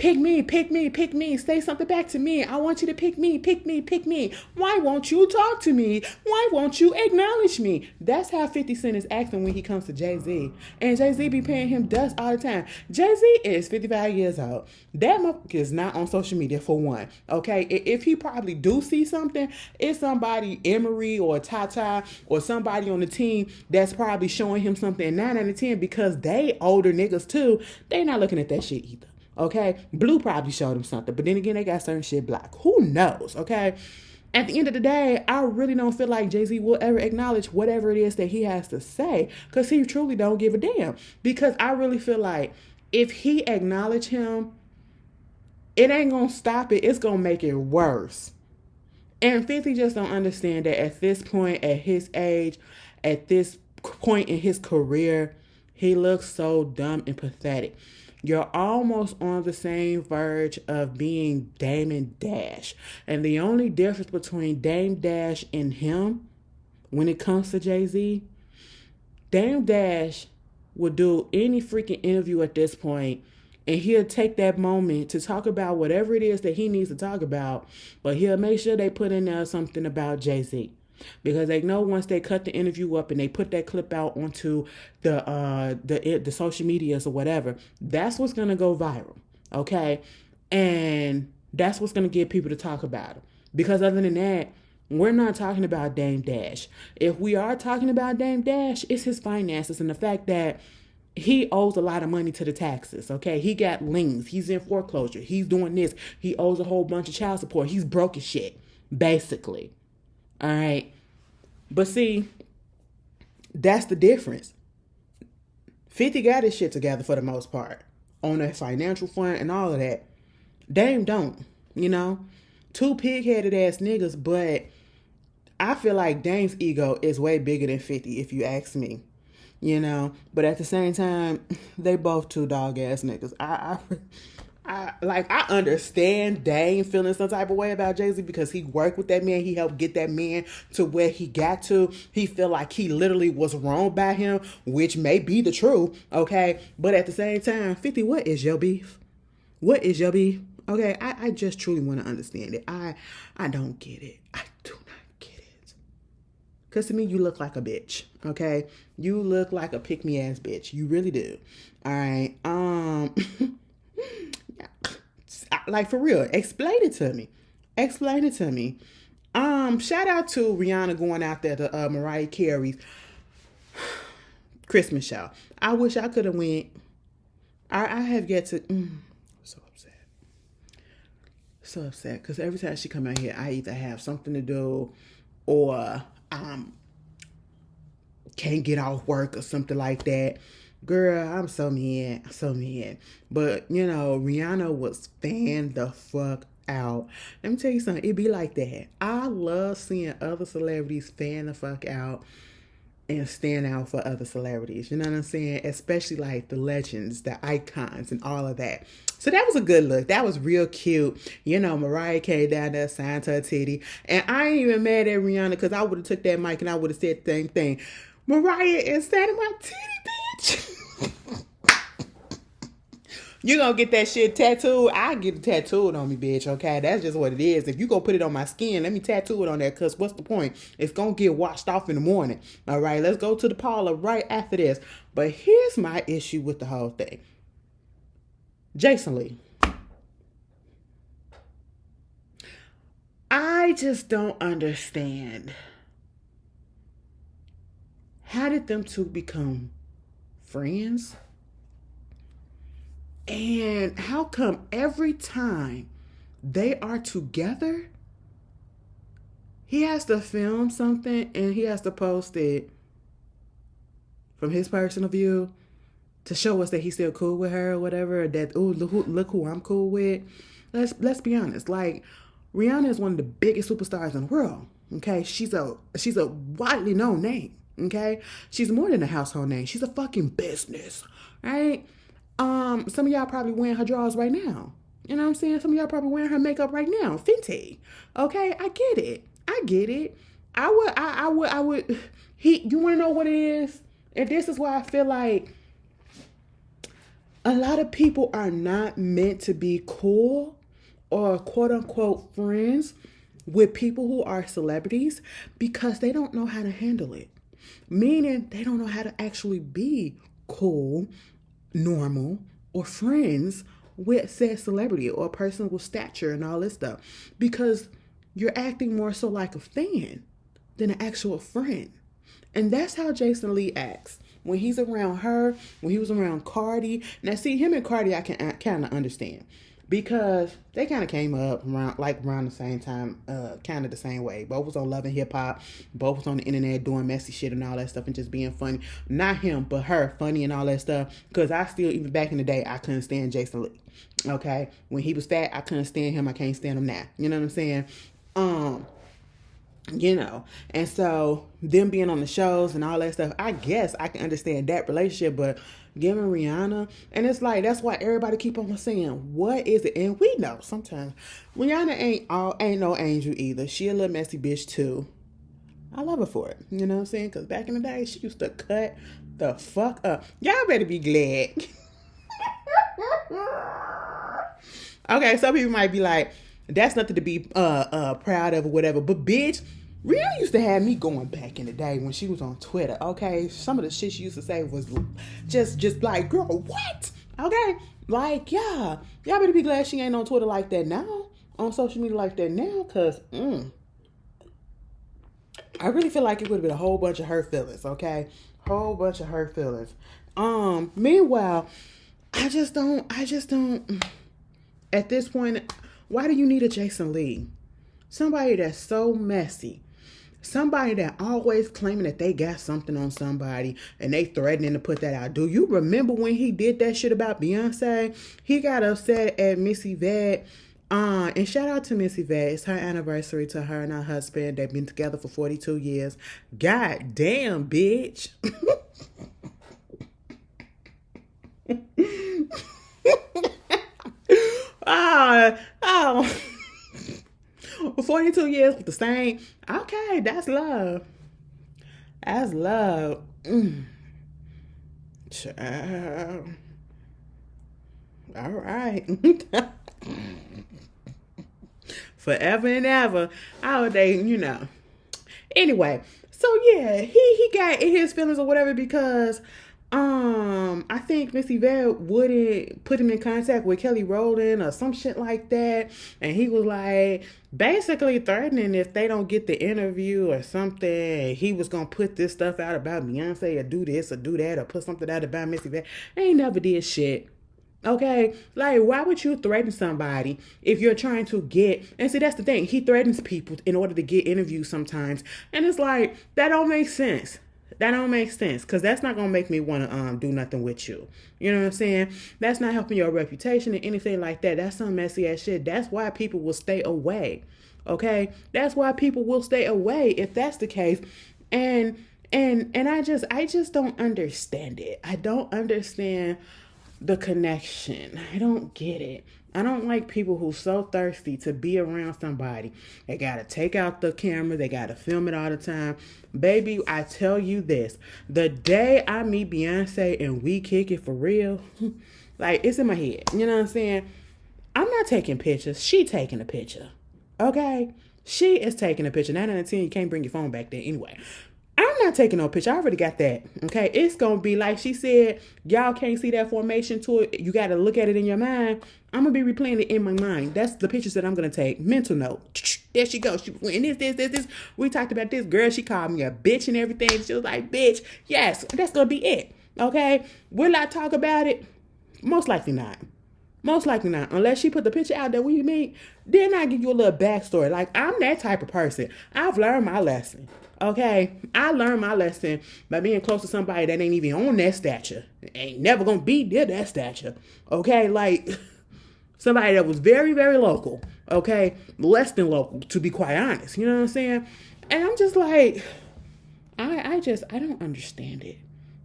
Pick me, pick me, pick me. Say something back to me. I want you to pick me, pick me, pick me. Why won't you talk to me? Why won't you acknowledge me? That's how 50 Cent is acting when he comes to Jay-Z. And Jay-Z be paying him dust all the time. Jay-Z is 55 years old. That motherfucker is not on social media for one. Okay? If he probably do see something, it's somebody, Emery or Tata or somebody on the team that's probably showing him something 9 out of 10 because they older niggas too. They not looking at that shit either. Okay? Blue probably showed him something. But then again, they got certain shit blocked. Who knows? Okay? At the end of the day, I really don't feel like Jay-Z will ever acknowledge whatever it is that he has to say because he truly don't give a damn. Because I really feel like if he acknowledge him, it ain't going to stop it. It's going to make it worse. And 50 just don't understand that at this point, at his age, at this point in his career, he looks so dumb and pathetic. You're almost on the same verge of being Dame and Dash. And the only difference between Dame Dash and him, when it comes to Jay-Z, Dame Dash will do any freaking interview at this point, and he'll take that moment to talk about whatever it is that he needs to talk about, but he'll make sure they put in there something about Jay-Z. Because they know once they cut the interview up and they put that clip out onto the social medias or whatever, that's what's going to go viral, okay? And that's what's going to get people to talk about it. Because other than that, we're not talking about Dame Dash. If we are talking about Dame Dash, it's his finances and the fact that he owes a lot of money to the taxes, okay? He got liens. He's in foreclosure. He's doing this. He owes a whole bunch of child support. He's broke as shit, basically. All right. But see, that's the difference. 50 got his shit together for the most part on that financial front and all of that. Dame don't, you know? Two pig-headed ass niggas, but I feel like Dame's ego is way bigger than 50 if you ask me, you know? But at the same time, they both two dog ass niggas. I understand Dame feeling some type of way about Jay-Z because he worked with that man. He helped get that man to where he got to. He feel like he literally was wronged by him, which may be the truth, okay? But at the same time, 50, what is your beef? What is your beef? Okay, I just truly want to understand it. I don't get it. I do not get it. Because to me, you look like a bitch, okay? You look like a pick-me-ass bitch. You really do. All right. Like, for real, explain it to me. Explain it to me. Shout out to Rihanna going out there to Mariah Carey's Christmas show. I wish I could have went. I have yet to. So upset. So upset because every time she come out here, I either have something to do or can't get off work or something like that. Girl, I'm so mad. But, you know, Rihanna was fan the fuck out. Let me tell you something. It be like that. I love seeing other celebrities fan the fuck out and stand out for other celebrities. You know what I'm saying? Especially like the legends, the icons, and all of that. So that was a good look. That was real cute. You know, Mariah came down there, signed her titty. And I ain't even mad at Rihanna because I would have took that mic and I would have said the same thing. Mariah is signing my titty, bitch. You gonna get that shit tattooed? I get it tattooed on me, bitch, okay? That's just what it is. If you gonna put it on my skin, let me tattoo it on there, because what's the point? It's gonna get washed off in the morning. All right, let's go to the parlor right after this. But here's my issue with the whole thing. Jason Lee. I just don't understand. How did them two become friends? And how come every time they are together, he has to film something and he has to post it from his personal view to show us that he's still cool with her or whatever, that, oh, look who I'm cool with. Let's be honest. Like, Rihanna is one of the biggest superstars in the world. Okay, she's a widely known name. Okay, she's more than a household name. She's a fucking business, right? Some of y'all probably wearing her drawers right now. You know what I'm saying? Some of y'all probably wearing her makeup right now. Fenty. Okay, I get it. I would. You want to know what it is? And this is why I feel like A lot of people are not meant to be cool or quote unquote friends with people who are celebrities because they don't know how to handle it. Meaning they don't know how to actually be cool, normal, or friends with said celebrity or a person with stature and all this stuff. Because you're acting more so like a fan than an actual friend. And that's how Jason Lee acts. When he's around her, when he was around Cardi. Now, see, him and Cardi, I can kind of understand. Because they kind of came up around the same time, kind of the same way. Both was on Love and Hip Hop. Both was on the internet doing messy shit and all that stuff and just being funny. Not him, but her, funny and all that stuff. Because I still, even back in the day, I couldn't stand Jason Lee. Okay? When he was fat, I couldn't stand him. I can't stand him now. You know what I'm saying? And so them being on the shows and all that stuff, I guess I can understand that relationship, but giving Rihanna, and it's like, that's why everybody keep on saying, what is it? And we know sometimes Rihanna ain't no angel either. She a little messy bitch too. I love her for it. You know what I'm saying? Because back in the day, she used to cut the fuck up. Y'all better be glad. Okay, some people might be like, that's nothing to be proud of or whatever. But bitch, Rihanna used to have me going back in the day when she was on Twitter. Okay, some of the shit she used to say was just like, girl, what? Okay, like, yeah, y'all better be glad she ain't on Twitter like that now, on social media like that now, cause I really feel like it would have been a whole bunch of hurt feelings. Okay, whole bunch of hurt feelings. Meanwhile, I just don't. At this point, why do you need a Jason Lee? Somebody that's so messy. Somebody that always claiming that they got something on somebody and they threatening to put that out. Do you remember when he did that shit about Beyonce? He got upset at Missy Yvette. And shout out to Missy Yvette. It's her anniversary to her and her husband. They've been together for 42 years. God damn, bitch. Oh, 42 years with the same. Okay, that's love. That's love. Child. All right. Forever and ever. How would they, Anyway, so yeah, he got in his feelings or whatever because I think Missy Yvette wouldn't put him in contact with Kelly Rowland or some shit like that. And he was like basically threatening if they don't get the interview or something, he was going to put this stuff out about Beyonce or do this or do that or put something out about Missy Yvette. They ain't never did shit. Okay, like, why would you threaten somebody if you're trying to get, and see, that's the thing, he threatens people in order to get interviews sometimes, and it's like, that don't make sense. That don't make sense, because that's not going to make me want to do nothing with you. You know what I'm saying? That's not helping your reputation or anything like that. That's some messy ass shit. That's why people will stay away. Okay? That's why people will stay away if that's the case. And I just don't understand it. I don't understand the connection. I don't get it. I don't like people who so thirsty to be around somebody. They gotta take out the camera. They gotta film it all the time. Baby, I tell you this. The day I meet Beyonce and we kick it for real, like, it's in my head. You know what I'm saying? I'm not taking pictures. She taking a picture. Okay? She is taking a picture. 9 out of 10, you can't bring your phone back there anyway. I'm not taking no picture. I already got that. Okay, it's gonna be like she said. Y'all can't see that formation to it. You got to look at it in your mind. I'm gonna be replaying it in my mind. That's the pictures that I'm gonna take. Mental note. There she goes. She went this. We talked about this girl. She called me a bitch and everything. She was like, "Bitch, yes, that's gonna be it." Okay, will I talk about it? Most likely not. Most likely not. Unless she put the picture out that we meet, then I give you a little backstory. Like, I'm that type of person. I've learned my lesson. Okay? I learned my lesson by being close to somebody that ain't even on that stature. Ain't never gonna be near that stature. Okay? Like, somebody that was very, very local. Okay? Less than local, to be quite honest. You know what I'm saying? And I'm just like, I don't understand it.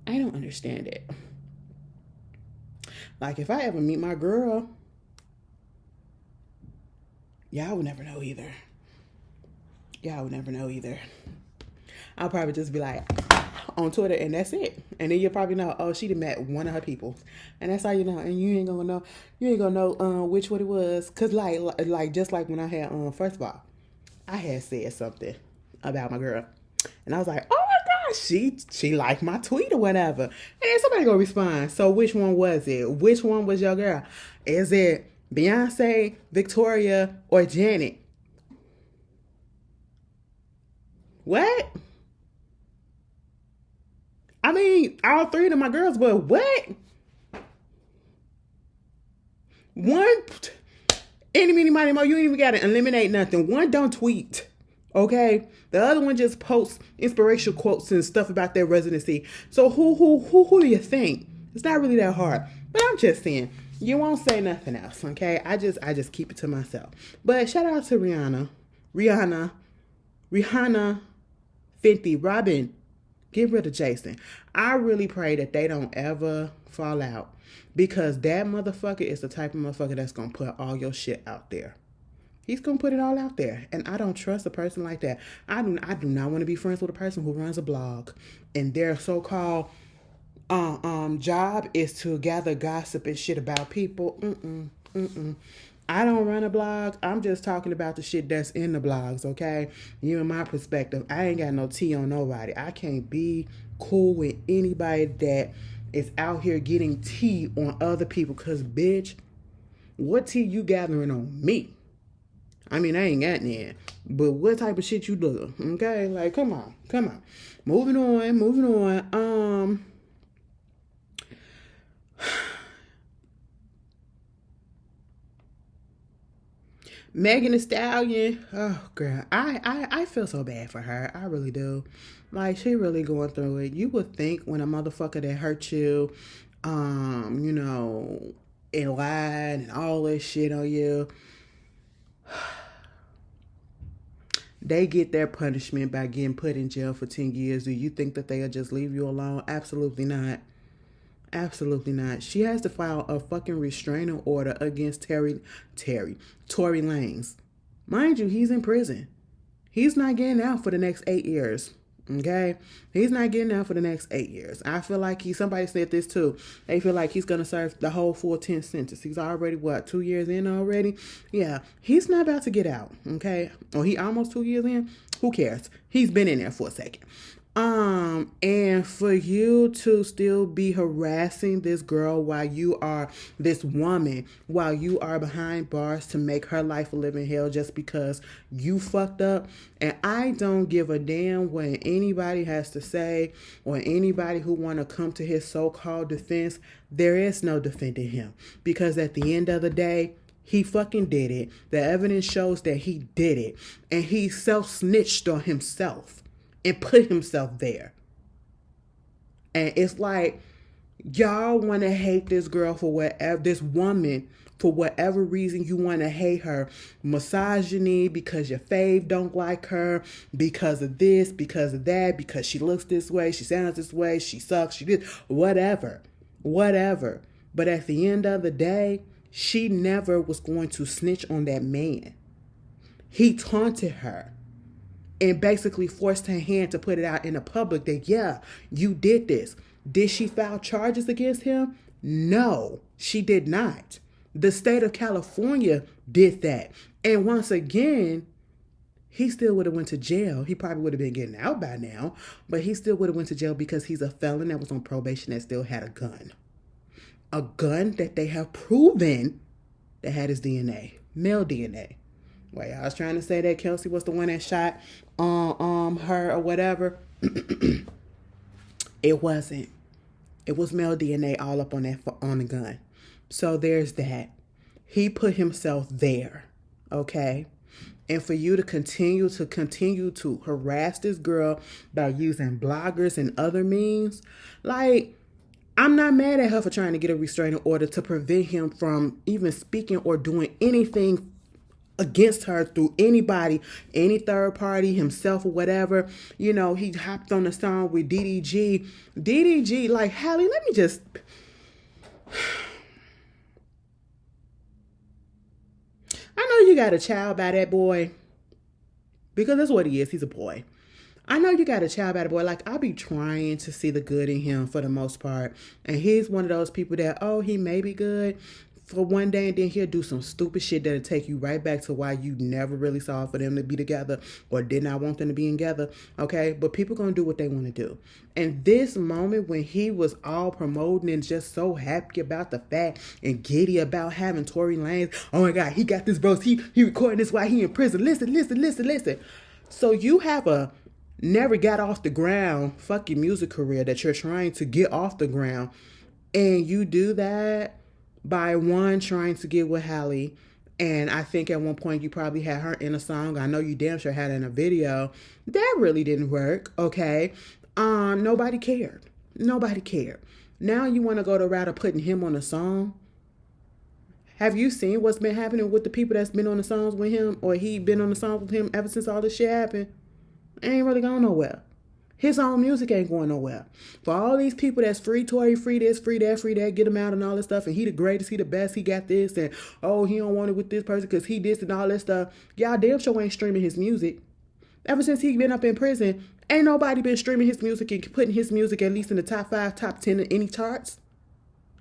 I don't understand it. Like, if I ever meet my girl, y'all would never know either. Y'all would never know either. I'll probably just be like, on Twitter, and that's it. And then you'll probably know, oh, she done met one of her people, and that's how you know. And you ain't gonna know which one it was, cause like just like when I had first of all, I had said something about my girl, and I was like, oh my gosh, she liked my tweet or whatever, and then somebody gonna respond. So which one was it? Which one was your girl? Is it Beyonce, Victoria, or Janet? What? I mean, all three of them my girls, but what? One, any, many, money, mo, you ain't even got to eliminate nothing. One don't tweet, okay? The other one just posts inspirational quotes and stuff about their residency. So who do you think? It's not really that hard. But I'm just saying, you won't say nothing else, okay? I just keep it to myself. But shout out to Rihanna, Fenty, Robin. Get rid of Jason. I really pray that they don't ever fall out, because that motherfucker is the type of motherfucker that's going to put all your shit out there. He's going to put it all out there. And I don't trust a person like that. I do not want to be friends with a person who runs a blog and their so-called job is to gather gossip and shit about people. I don't run a blog. I'm just talking about the shit that's in the blogs, okay? You in my perspective, I ain't got no tea on nobody. I can't be cool with anybody that is out here getting tea on other people, because, bitch, what tea you gathering on me? I mean, I ain't got none, but what type of shit you do, okay? Like, come on. Moving on. Megan Thee Stallion, oh girl, I feel so bad for her. I really do. Like, she really going through it. You would think when a motherfucker that hurt you, and lied and all this shit on you, they get their punishment by getting put in jail for 10 years. Do you think that they'll just leave you alone? Absolutely not. Absolutely not. She has to file a fucking restraining order against Tory Lanez. Mind you, he's in prison. He's not getting out for the next 8 years. Okay? He's not getting out for the next 8 years. I feel like somebody said this too. They feel like he's going to serve the whole full 10 sentence. He's already, 2 years in already? Yeah. He's not about to get out. Okay? Or he almost 2 years in? Who cares? He's been in there for a second. And for you to still be harassing this girl this woman while you are behind bars to make her life a living hell just because you fucked up. And I don't give a damn what anybody has to say or anybody who want to come to his so-called defense. There is no defending him, because at the end of the day, he fucking did it. The evidence shows that he did it, and he self-snitched on himself and put himself there. And it's like, y'all want to hate this girl this woman for whatever reason you want to hate her. Misogyny, because your fave don't like her, because of this, because of that, because she looks this way, she sounds this way, she sucks, she did, whatever. But at the end of the day, she never was going to snitch on that man. He taunted her and basically forced her hand to put it out in the public that, yeah, you did this. Did she file charges against him? No, she did not. The state of California did that. And once again, he still would have went to jail. He probably would have been getting out by now, but he still would have went to jail because he's a felon that was on probation that still had a gun. A gun that they have proven that had his DNA, male DNA. Wait, I was trying to say that Kelsey was the one that shot her or whatever. It wasn't. It was male DNA all up on the gun. So there's that. He put himself there, okay? And for you to continue to harass this girl by using bloggers and other means, like, I'm not mad at her for trying to get a restraining order to prevent him from even speaking or doing anything against her through anybody, any third party, himself or whatever. You know, he hopped on the song with DDG. DDG, like, Hallie, let me just... I know you got a child by that boy, because that's what he is. He's a boy. I know you got a child about a boy. Like, I be trying to see the good in him for the most part. And he's one of those people that, oh, he may be good for one day and then he'll do some stupid shit that'll take you right back to why you never really saw for them to be together or did not want them to be together. Okay? But people gonna do what they want to do. And this moment when he was all promoting and just so happy about the fact and giddy about having Tory Lanez, oh my God, he got this verse. He recording this while he in prison. Listen. So you have a never got off the ground fucking music career that you're trying to get off the ground, and you do that by one trying to get with Halle. And I think at one point you probably had her in a song. I know you damn sure had her in a video. That really didn't work. Okay. Nobody cared. Now you want to go the route of putting him on a song. Have you seen what's been happening with the people that's been on the songs with him, or he been on the songs with him ever since all this shit happened? Ain't really going nowhere. His own music ain't going nowhere. For all these people that's free Tory, free this, free that, get him out and all this stuff, and he the greatest, he the best, he got this, and oh, he don't want it with this person because he this and all this stuff. Y'all damn sure ain't streaming his music. Ever since he been up in prison, ain't nobody been streaming his music and putting his music at least in the top 5, top 10 in any charts.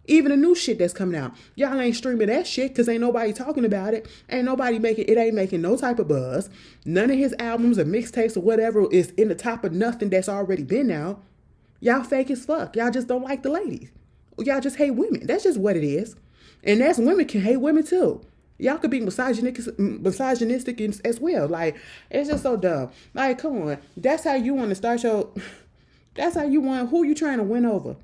Even the new shit that's coming out. Y'all ain't streaming that shit because ain't nobody talking about it. Ain't nobody ain't making no type of buzz. None of his albums or mixtapes or whatever is in the top of nothing that's already been out. Y'all fake as fuck. Y'all just don't like the ladies. Y'all just hate women. That's just what it is. And that's women can hate women too. Y'all could be misogynistic as well. Like, it's just so dumb. Like, come on. That's how you want to start who you trying to win over?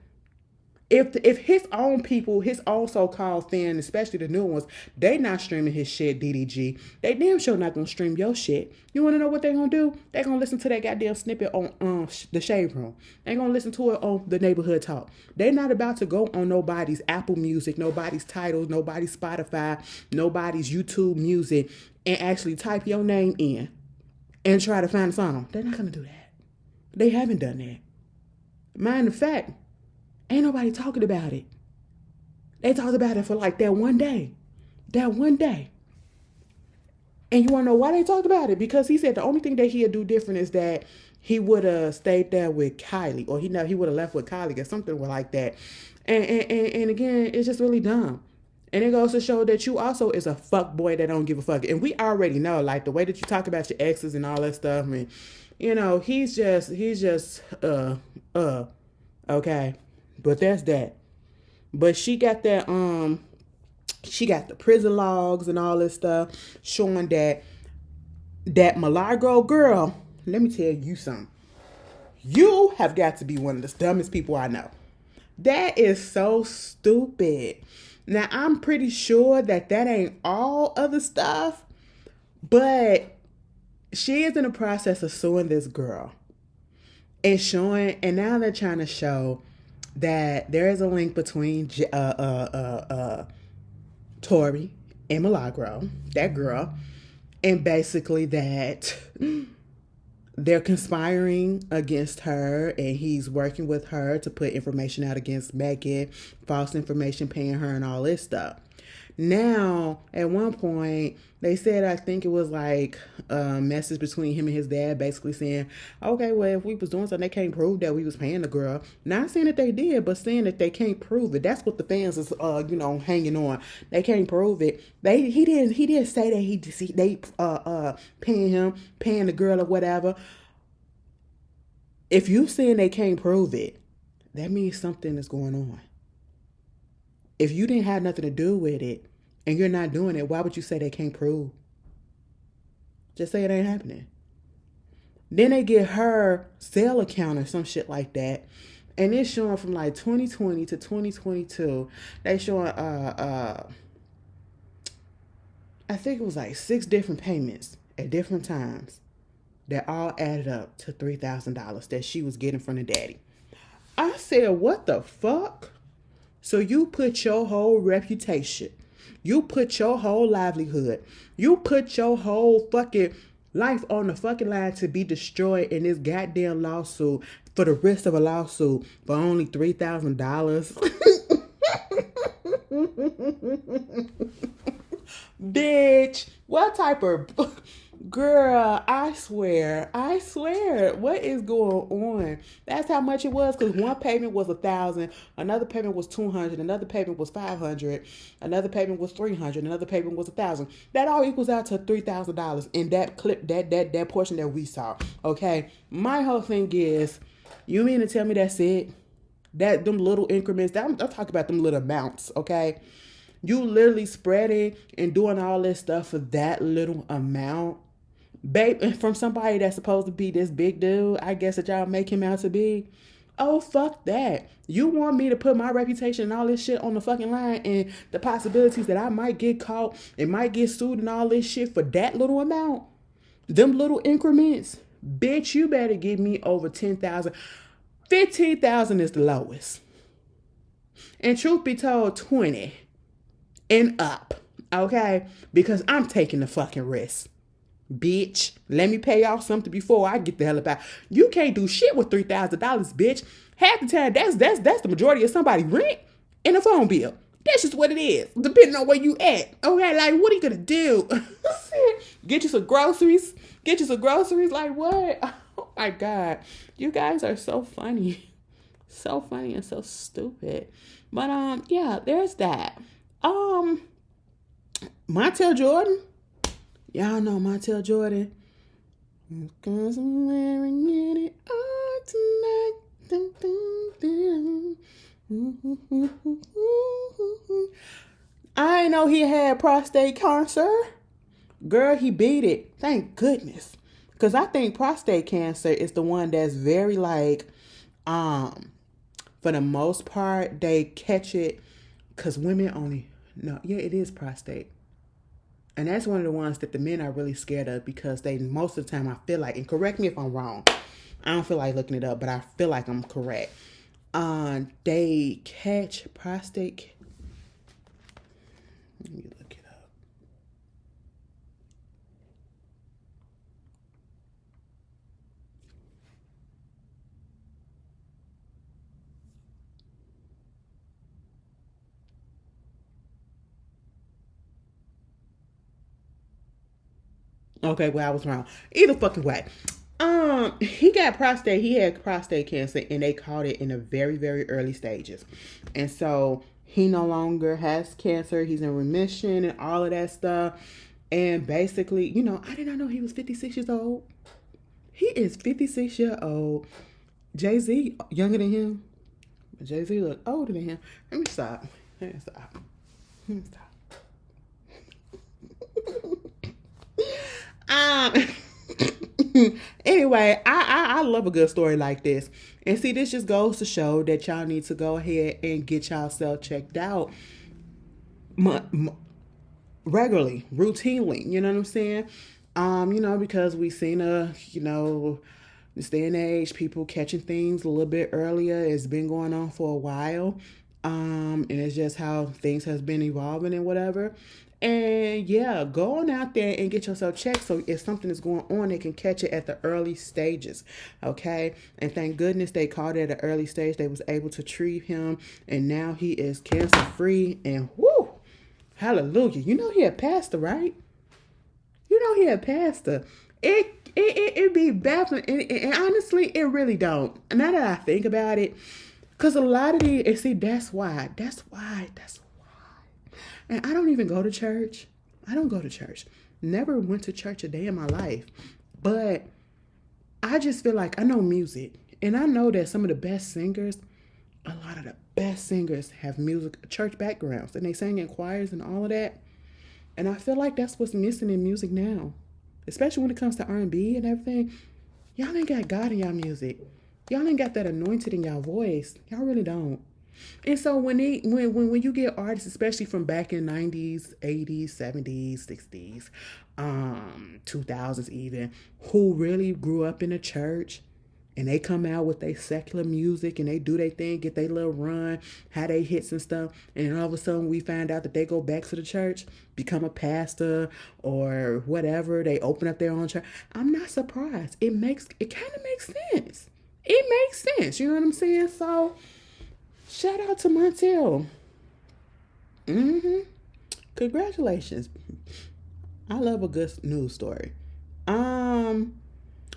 If his own people, his own so-called fans, especially the new ones, they not streaming his shit, DDG, they damn sure not gonna stream your shit. You wanna know what they gonna do? They gonna listen to that goddamn snippet on the Shade Room. They gonna listen to it on the Neighborhood Talk. They not about to go on nobody's Apple Music, nobody's Tidal, nobody's Spotify, nobody's YouTube Music, and actually type your name in and try to find a song. They're not gonna do that. They haven't done that. Mind the fact, ain't nobody talking about it. They talked about it for like that one day. And you want to know why they talked about it? Because he said the only thing that he'd do different is that he would have stayed there with Kylie, or he would have left with Kylie or something like that. And again, it's just really dumb. And it goes to show that you also is a fuck boy that don't give a fuck. And we already know, like, the way that you talk about your exes and all that stuff. I mean, you know, he's just, okay. But that's that. But she got that, she got the prison logs and all this stuff showing that Milagro girl, let me tell you something. You have got to be one of the dumbest people I know. That is so stupid. Now, I'm pretty sure that ain't all other stuff, but she is in the process of suing this girl and now they're trying to show that there is a link between Tory and Milagro, that girl, and basically that they're conspiring against her, and he's working with her to put information out against Megan, false information, paying her, and all this stuff. Now, at one point, they said, I think it was like a message between him and his dad basically saying, okay, well, if we was doing something, they can't prove that we was paying the girl. Not saying that they did, but saying that they can't prove it. That's what the fans is, hanging on. They can't prove it. He didn't say that they paying the girl or whatever. If you saying they can't prove it, that means something is going on. If you didn't have nothing to do with it and you're not doing it, why would you say they can't prove? Just say it ain't happening. Then they get her sale account or some shit like that. And it's showing from like 2020 to 2022. They showing, I think it was like 6 different payments at different times that all added up to $3,000 that she was getting from the daddy. I said, what the fuck? So you put your whole reputation, you put your whole livelihood, you put your whole fucking life on the fucking line to be destroyed in this goddamn lawsuit for the rest of a lawsuit for only $3,000. Bitch, what type of Girl, I swear, what is going on? That's how much it was. Cause one payment was 1,000, another payment was 200, another payment was 500, another payment was 300, another payment was 1,000. That all equals out to $3,000 in that clip, that portion that we saw. Okay, my whole thing is, you mean to tell me that's it? That them little increments? I'm talking about them little amounts. Okay, you literally spreading and doing all this stuff for that little amount. Babe, from somebody that's supposed to be this big dude, I guess that y'all make him out to be. Oh, fuck that. You want me to put my reputation and all this shit on the fucking line and the possibilities that I might get caught and might get sued and all this shit for that little amount? Them little increments? Bitch, you better give me over 10,000. 15,000 is the lowest. And truth be told, 20 and up. Okay? Because I'm taking the fucking risk. Bitch, let me pay off something before I get the hell about. You can't do shit with $3,000, bitch. Half the time, that's the majority of somebody's rent and a phone bill. That's just what it is, depending on where you at. Okay, like, what are you gonna do? Get you some groceries? Like, what? Oh my God, you guys are so funny, so funny and so stupid. But yeah, there's that. Montel Jordan. Y'all know Montel Jordan. Because I'm wearing it all tonight. Dun, dun, dun. I know he had prostate cancer. Girl, he beat it. Thank goodness. Because I think prostate cancer is the one that's very like, for the most part, they catch it because women only, no, yeah, it is prostate. And that's one of the ones that the men are really scared of because they, most of the time, I feel like, and correct me if I'm wrong, I don't feel like looking it up, but I feel like I'm correct. They catch prostate. Let me look it up. Okay, well, I was wrong. Either fucking way. He had prostate cancer and they caught it in the very, very early stages. And so he no longer has cancer. He's in remission and all of that stuff. And basically, I did not know he was 56 years old. He is 56 years old. Jay-Z, younger than him. Jay-Z look older than him. Let me stop. Anyway, I love a good story like this. And see, this just goes to show that y'all need to go ahead and get y'allself checked out regularly, routinely. You know what I'm saying? Because we seen this day and age, people catching things a little bit earlier. It's been going on for a while. And it's just how things has been evolving and whatever. And yeah, go on out there and get yourself checked so if something is going on, they can catch it at the early stages, okay? And thank goodness they caught it at an early stage. They was able to treat him, and now he is cancer-free, and whoo, hallelujah. You know he a pastor, right? It be baffling, and honestly, it really don't. Now that I think about it, because a lot of these, and see, that's why. And I don't even go to church. I don't go to church. Never went to church a day in my life. But I just feel like I know music. And I know that some of the best singers, a lot of the best singers have church backgrounds. And they sing in choirs and all of that. And I feel like that's what's missing in music now. Especially when it comes to R&B and everything. Y'all ain't got God in y'all music. Y'all ain't got that anointed in y'all voice. Y'all really don't. And so when you get artists, especially from back in 90s, 80s, 70s, 60s, 2000s even, who really grew up in a church and they come out with their secular music and they do their thing, get their little run, have they hits and stuff, and then all of a sudden we find out that they go back to the church, become a pastor or whatever, they open up their own church. I'm not surprised. It kind of makes sense. It makes sense. You know what I'm saying? So shout out to Montel. Congratulations. I love a good news story.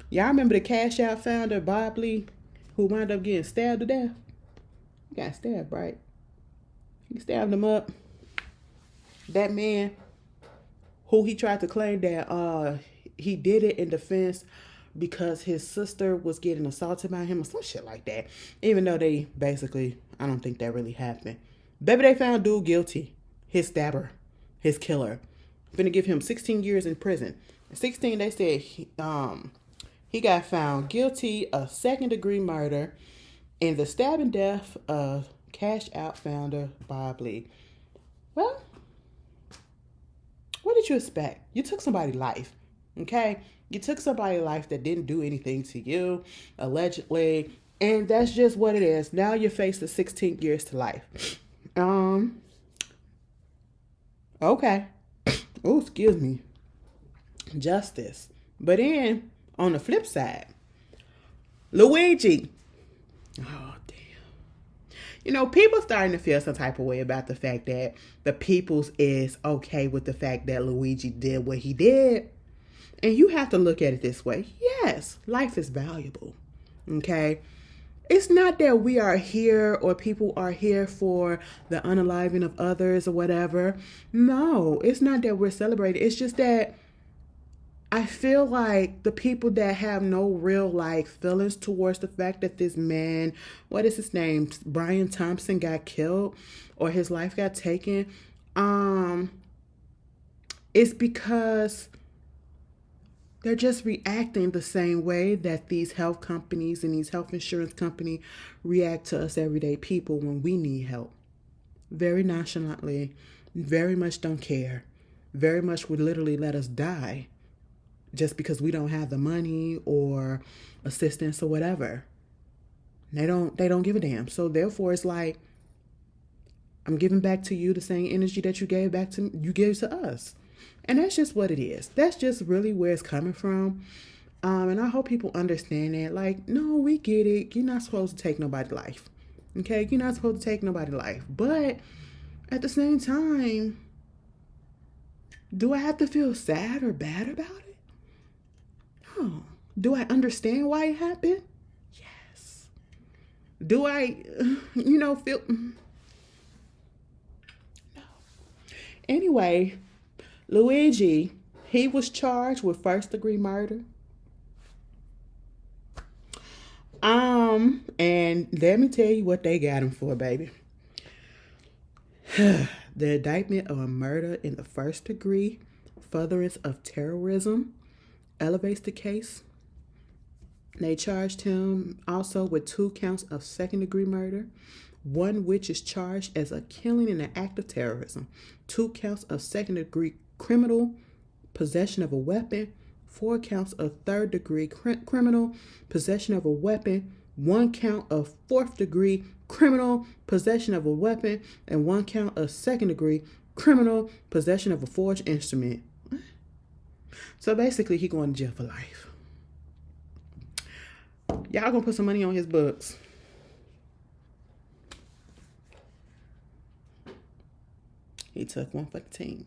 y'all remember the Cash Out founder, Bob Lee, who wound up getting stabbed to death? He got stabbed, right? He stabbed him up. That man, who he tried to claim that he did it in defense because his sister was getting assaulted by him or some shit like that. Even though they basically, I don't think that really happened. Baby, they found dude guilty. His stabber, his killer. Gonna give him 16 years in prison. 16, they said he got found guilty of second-degree murder in the stabbing death of Cash Out founder Bob Lee. Well, what did you expect? You took somebody's life, okay? You took somebody's life that didn't do anything to you, allegedly, and that's just what it is. Now you're faced with 16 years to life. Okay. Oh, excuse me. Justice. But then, on the flip side, Luigi. Oh, damn. People starting to feel some type of way about the fact that the peoples is okay with the fact that Luigi did what he did. And you have to look at it this way. Yes, life is valuable. Okay? It's not that we are here or people are here for the unaliving of others or whatever. No, it's not that we're celebrating. It's just that I feel like the people that have no real feelings towards the fact that this man, what is his name, Brian Thompson, got killed or his life got taken, it's because they're just reacting the same way that these health companies and these health insurance companies react to us everyday people when we need help. Very nonchalantly, very much don't care, very much would literally let us die just because we don't have the money or assistance or whatever. They don't give a damn. So therefore it's like, I'm giving back to you the same energy that you gave to us. And that's just what it is. That's just really where it's coming from. And I hope people understand that. No, we get it. You're not supposed to take nobody's life. Okay? You're not supposed to take nobody's life. But at the same time, do I have to feel sad or bad about it? No. Do I understand why it happened? Yes. Do I, feel... No. Anyway... Luigi, he was charged with first-degree murder. And let me tell you what they got him for, baby. The indictment of a murder in the first degree, furtherance of terrorism, elevates the case. They charged him also with 2 counts of second-degree murder, one which is charged as a killing in an act of terrorism, 2 counts of second-degree criminal possession of a weapon, 4 counts of third-degree criminal possession of a weapon, 1 count of fourth-degree criminal possession of a weapon, and 1 count of second-degree criminal possession of a forged instrument. So basically, he going to jail for life. Y'all gonna put some money on his books. He took one for the team.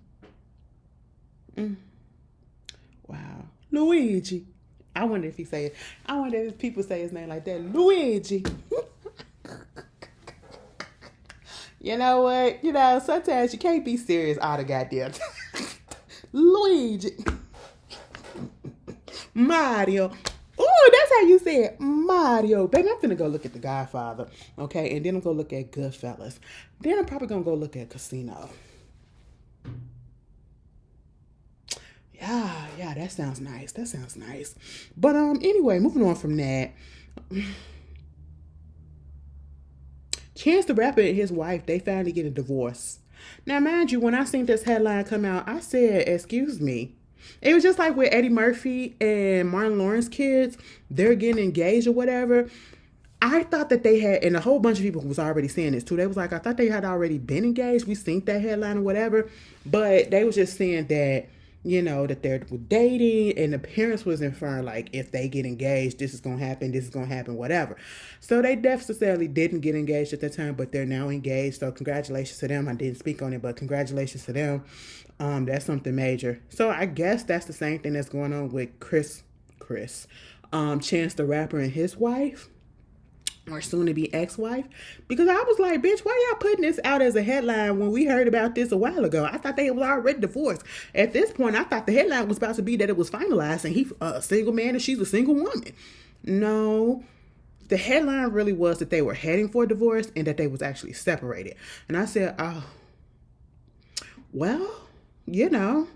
Wow. Luigi. I wonder if people say his name like that. Luigi. You know what? Sometimes you can't be serious all the goddamn time. Luigi. Mario. Oh, that's how you say it. Mario. Baby, I'm finna go look at The Godfather. Okay? And then I'm gonna look at Goodfellas. Then I'm probably gonna go look at Casino. Yeah, that sounds nice. But anyway, moving on from that. Chance the Rapper and his wife, they finally get a divorce. Now, mind you, when I seen this headline come out, I said, excuse me. It was just like with Eddie Murphy and Martin Lawrence kids, they're getting engaged or whatever. I thought that they had, and a whole bunch of people was already saying this too. They was like, I thought they had already been engaged. We seen that headline or whatever. But they was just saying that, that they're dating, and the parents was inferring if they get engaged, this is going to happen, whatever. So they necessarily didn't get engaged at the time, but they're now engaged. So congratulations to them. I didn't speak on it, but congratulations to them. That's something major. So I guess that's the same thing that's going on with Chris Ludacris, Chance the Rapper and his wife, or soon to be ex-wife, because I was like, bitch, why y'all putting this out as a headline when we heard about this a while ago? I thought they was already divorced. At this point, I thought the headline was about to be that it was finalized and he's a single man and she's a single woman. No, the headline really was that they were heading for a divorce and that they was actually separated. And I said, oh, well, you know,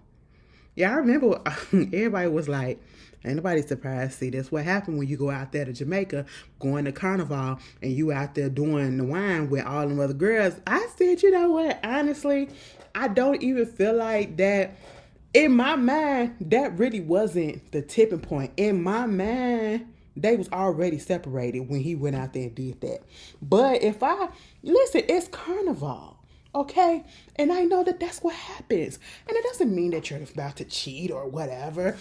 yeah, I remember everybody was like, ain't nobody surprised. See, that's what happened when you go out there to Jamaica, going to Carnival, and you out there doing the wine with all them other girls. I said, you know what? Honestly, I don't even feel like that. In my mind, that really wasn't the tipping point. In my mind, they was already separated when he went out there and did that. But listen, it's Carnival. Okay, and I know that that's what happens, and it doesn't mean that you're about to cheat or whatever.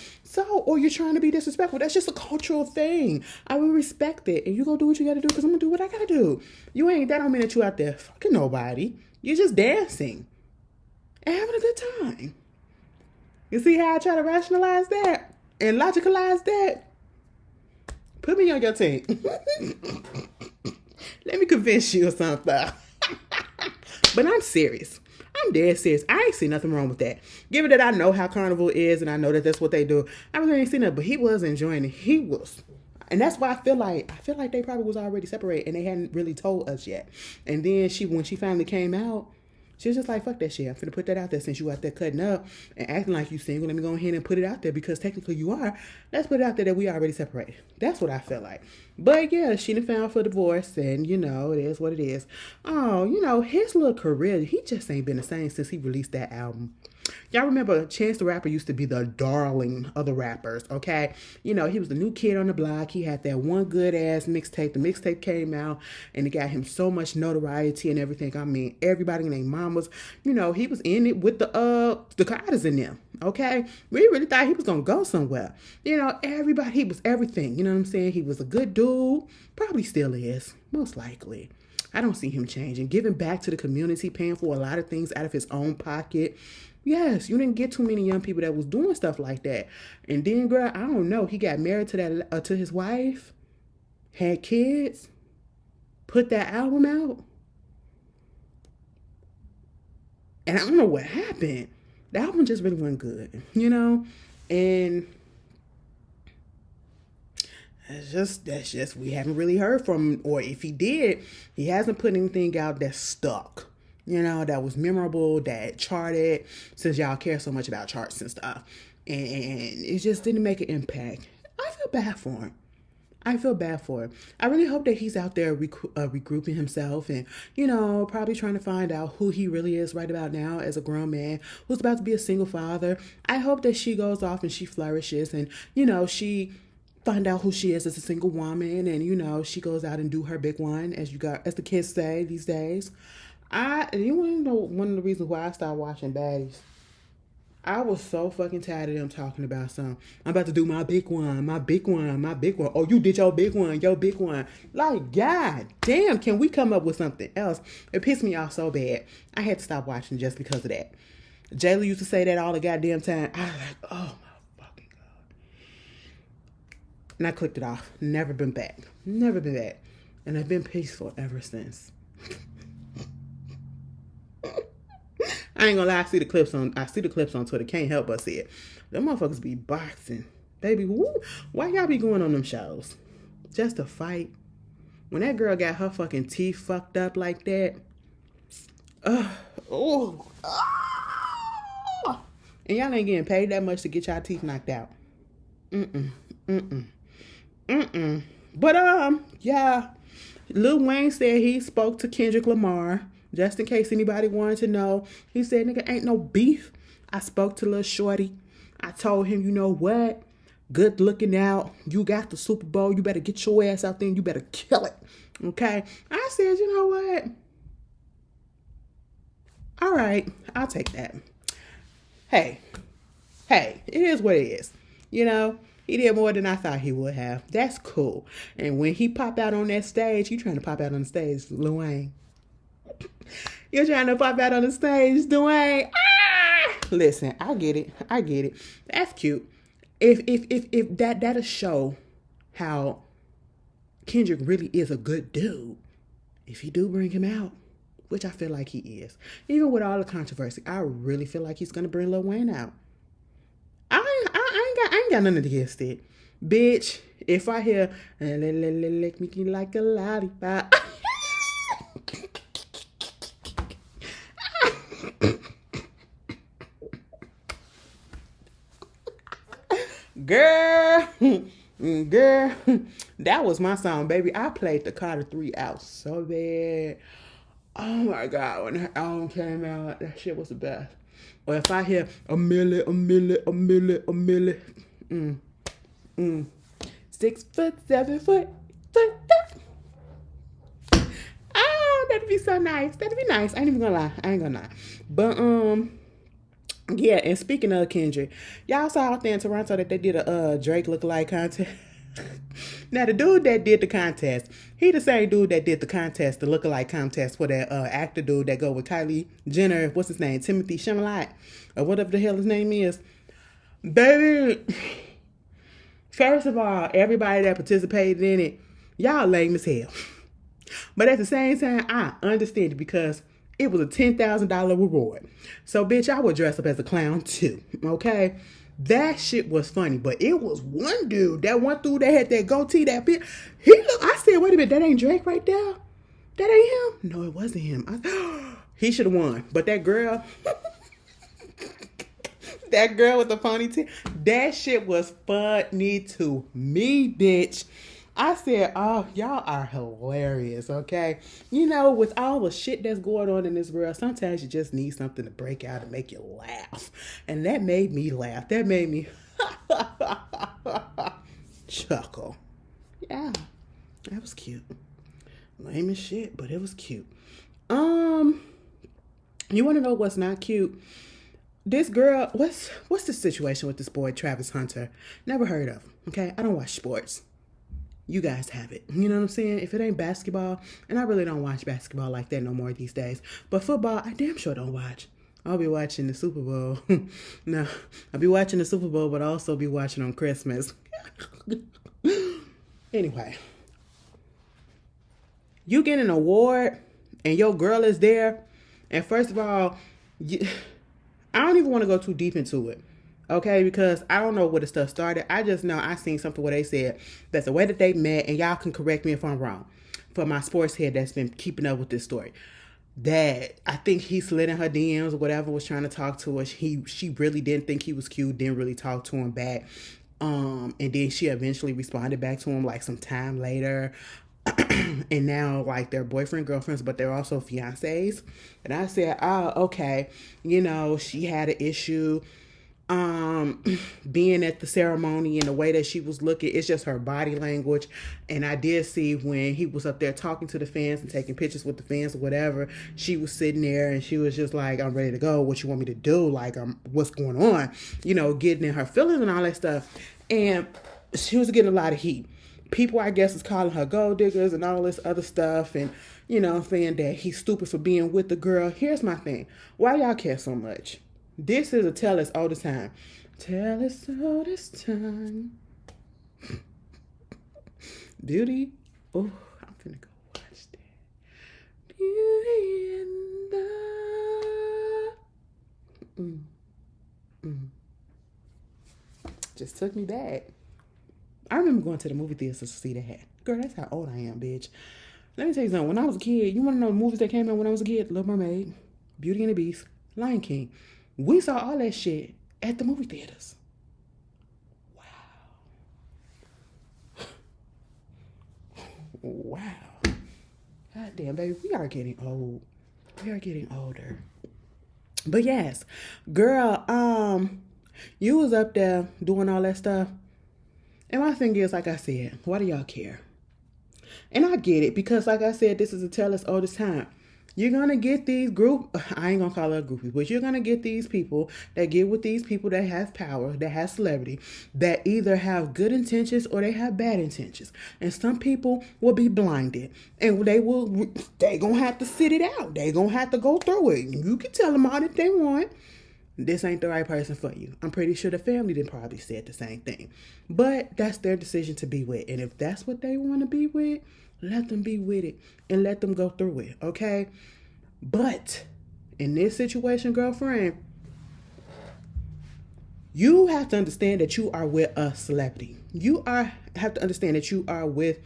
Or you're trying to be disrespectful. That's just a cultural thing. I will respect it, and you go do what you got to do because I'm gonna do what I gotta do. That don't mean that you out there fucking nobody. You're just dancing and having a good time. You see how I try to rationalize that and logicalize that? Put me on your team. Let me convince you of something. But I'm serious. I'm dead serious. I ain't see nothing wrong with that. Given that I know how Carnival is and I know that that's what they do, I really ain't seen that. But he was enjoying it. He was. And that's why I feel like they probably was already separated and they hadn't really told us yet. And then when she finally came out, she was just like, fuck that shit. I'm finna put that out there since you out there cutting up and acting like you single. Let me go ahead and put it out there because technically you are. Let's put it out there that we already separated. That's what I feel like. But yeah, she done found for divorce and, it is what it is. Oh, his little career, he just ain't been the same since he released that album. Y'all remember Chance the Rapper used to be the darling of the rappers, okay? He was the new kid on the block. He had that one good-ass mixtape. The mixtape came out, and it got him so much notoriety and everything. I mean, everybody and their mamas, he was in it with the Carters in them, okay? We really thought he was going to go somewhere. Everybody, he was everything. You know what I'm saying? He was a good dude. Probably still is, most likely. I don't see him changing. Giving back to the community, paying for a lot of things out of his own pocket. Yes, you didn't get too many young people that was doing stuff like that. And then, girl, I don't know. He got married to his wife, had kids, put that album out. And I don't know what happened. The album just really wasn't good, And that's just we haven't really heard from him. Or if he did, he hasn't put anything out that's stuck. That was memorable, that charted, since y'all care so much about charts and stuff. And it just didn't make an impact. I feel bad for him. I really hope that he's out there regrouping himself and, probably trying to find out who he really is right about now as a grown man who's about to be a single father. I hope that she goes off and she flourishes and, she find out who she is as a single woman and, she goes out and do her big one, as the kids say these days. You want to know one of the reasons why I stopped watching baddies? I was so fucking tired of them talking about I'm about to do my big one, my big one, my big one. Oh, you did your big one, your big one. Like, God damn, can we come up with something else? It pissed me off so bad. I had to stop watching just because of that. Jayla used to say that all the goddamn time. I was like, oh my fucking God. And I clicked it off. Never been back. And I've been peaceful ever since. I ain't gonna lie, I see the clips on Twitter. Can't help but see it. Them motherfuckers be boxing. Baby, why y'all be going on them shows? Just to fight? When that girl got her fucking teeth fucked up like that. And y'all ain't getting paid that much to get y'all teeth knocked out. But, yeah. Lil Wayne said he spoke to Kendrick Lamar. Just in case anybody wanted to know. He said, nigga, ain't no beef. I spoke to Lil Shorty. I told him, you know what? Good looking out. You got the Super Bowl. You better get your ass out there and you better kill it. Okay? I said, you know what? All right. I'll take that. Hey, it is what it is. He did more than I thought he would have. That's cool. And when he popped out on that stage, you trying to pop out on the stage, Lil Wayne. You're trying to pop out on the stage, Dwayne. Listen, I get it. That's cute. If that'll show how Kendrick really is a good dude. If he do bring him out, which I feel like he is, even with all the controversy, I really feel like he's gonna bring Lil Wayne out. I ain't got nothing against it, bitch. If I hear lick me like a lollipop, girl, girl, that was my song, baby. I played the Carter 3 out so bad. Oh my God, when that album came out, that shit was the best. Or if I hear a milli, 6 foot, 7 foot, oh, that'd be so nice. That'd be nice. I ain't even gonna lie. I ain't gonna lie. But yeah. And speaking of Kendrick, y'all saw out there in Toronto that they did a Drake lookalike contest. Now the dude that did the contest, he the same dude that did the contest, the lookalike contest for that actor dude that go with Kylie Jenner. What's his name? Timothy Chalamet, or whatever the hell his name is. Baby, first of all, everybody that participated in it, y'all lame as hell. But at the same time, I understand it because it was a $10,000 reward. So, bitch, I would dress up as a clown too, okay? That shit was funny, but it was one dude, that one dude that had that goatee, that bitch. I said, wait a minute, that ain't Drake right there? That ain't him? No, it wasn't him. He should have won. But that girl, that girl with the ponytail, that shit was funny to me, bitch. I said, oh, y'all are hilarious, okay? You know, with all the shit that's going on in this world, sometimes you just need something to break out and make you laugh. And that made me laugh. That made me chuckle. Yeah, that was cute. Lame as shit, but it was cute. You want to know what's not cute? This girl, what's the situation with this boy, Travis Hunter? Never heard of him, okay? I don't watch sports. You guys have it. You know what I'm saying? If it ain't basketball, and I really don't watch basketball like that no more these days, but football, I damn sure don't watch. I'll be watching the Super Bowl. No, I'll be watching the Super Bowl, but I'll also be watching on Christmas. Anyway, you get an award, and your girl is there, and first of all, I don't even want to go too deep into it. Okay, because I don't know where the stuff started. I just know I seen something where they said that's the way that they met, and y'all can correct me if I'm wrong, for my sports head that's been keeping up with this story, that I think he slid in her DMs or whatever, was trying to talk to her. She really didn't think he was cute, didn't really talk to him back. And then she eventually responded back to him like some time later. And now like they're boyfriend, girlfriends, but they're also fiancés. And I said, oh, okay. You know, she had an issue being at the ceremony and the way that she was looking. It's just her body language. And I did see when he was up there talking to the fans and taking pictures with the fans or whatever, she was sitting there and she was just like, I'm ready to go. What you want me to do? Like, what's going on? You know, getting in her feelings and all that stuff. And she was getting a lot of heat. People, I guess, is calling her gold diggers and all this other stuff. And, you know, saying that he's stupid for being with the girl. Here's my thing. Why y'all care so much? This is a tell us all the time. Tell us all this time. Beauty. Oh, I'm finna go watch that. Beauty in the... Just took me back. I remember going to the movie theaters to see that. Girl, that's how old I am, bitch. Let me tell you something. When I was a kid, you want to know the movies that came out when I was a kid? Little Mermaid, Beauty and the Beast, Lion King. We saw all that shit at the movie theaters. Wow. Wow. God damn, baby, we are getting old. We are getting older. But yes, girl, you was up there doing all that stuff. And my thing is, like I said, why do y'all care? And I get it, because like I said, this is a tell us all this time. You're going to get these I ain't going to call it a groupie, but you're going to get these people that get with these people that have power, that have celebrity, that either have good intentions or they have bad intentions. And some people will be blinded, and they going to have to sit it out. They going to have to go through it. You can tell them all that they want. this ain't the right person for you. I'm pretty sure the family did probably said the same thing. But that's their decision to be with. And if that's what they want to be with, let them be with it and let them go through it, okay? But in this situation, girlfriend, you have to understand that you are with a celebrity. Have to understand that you are with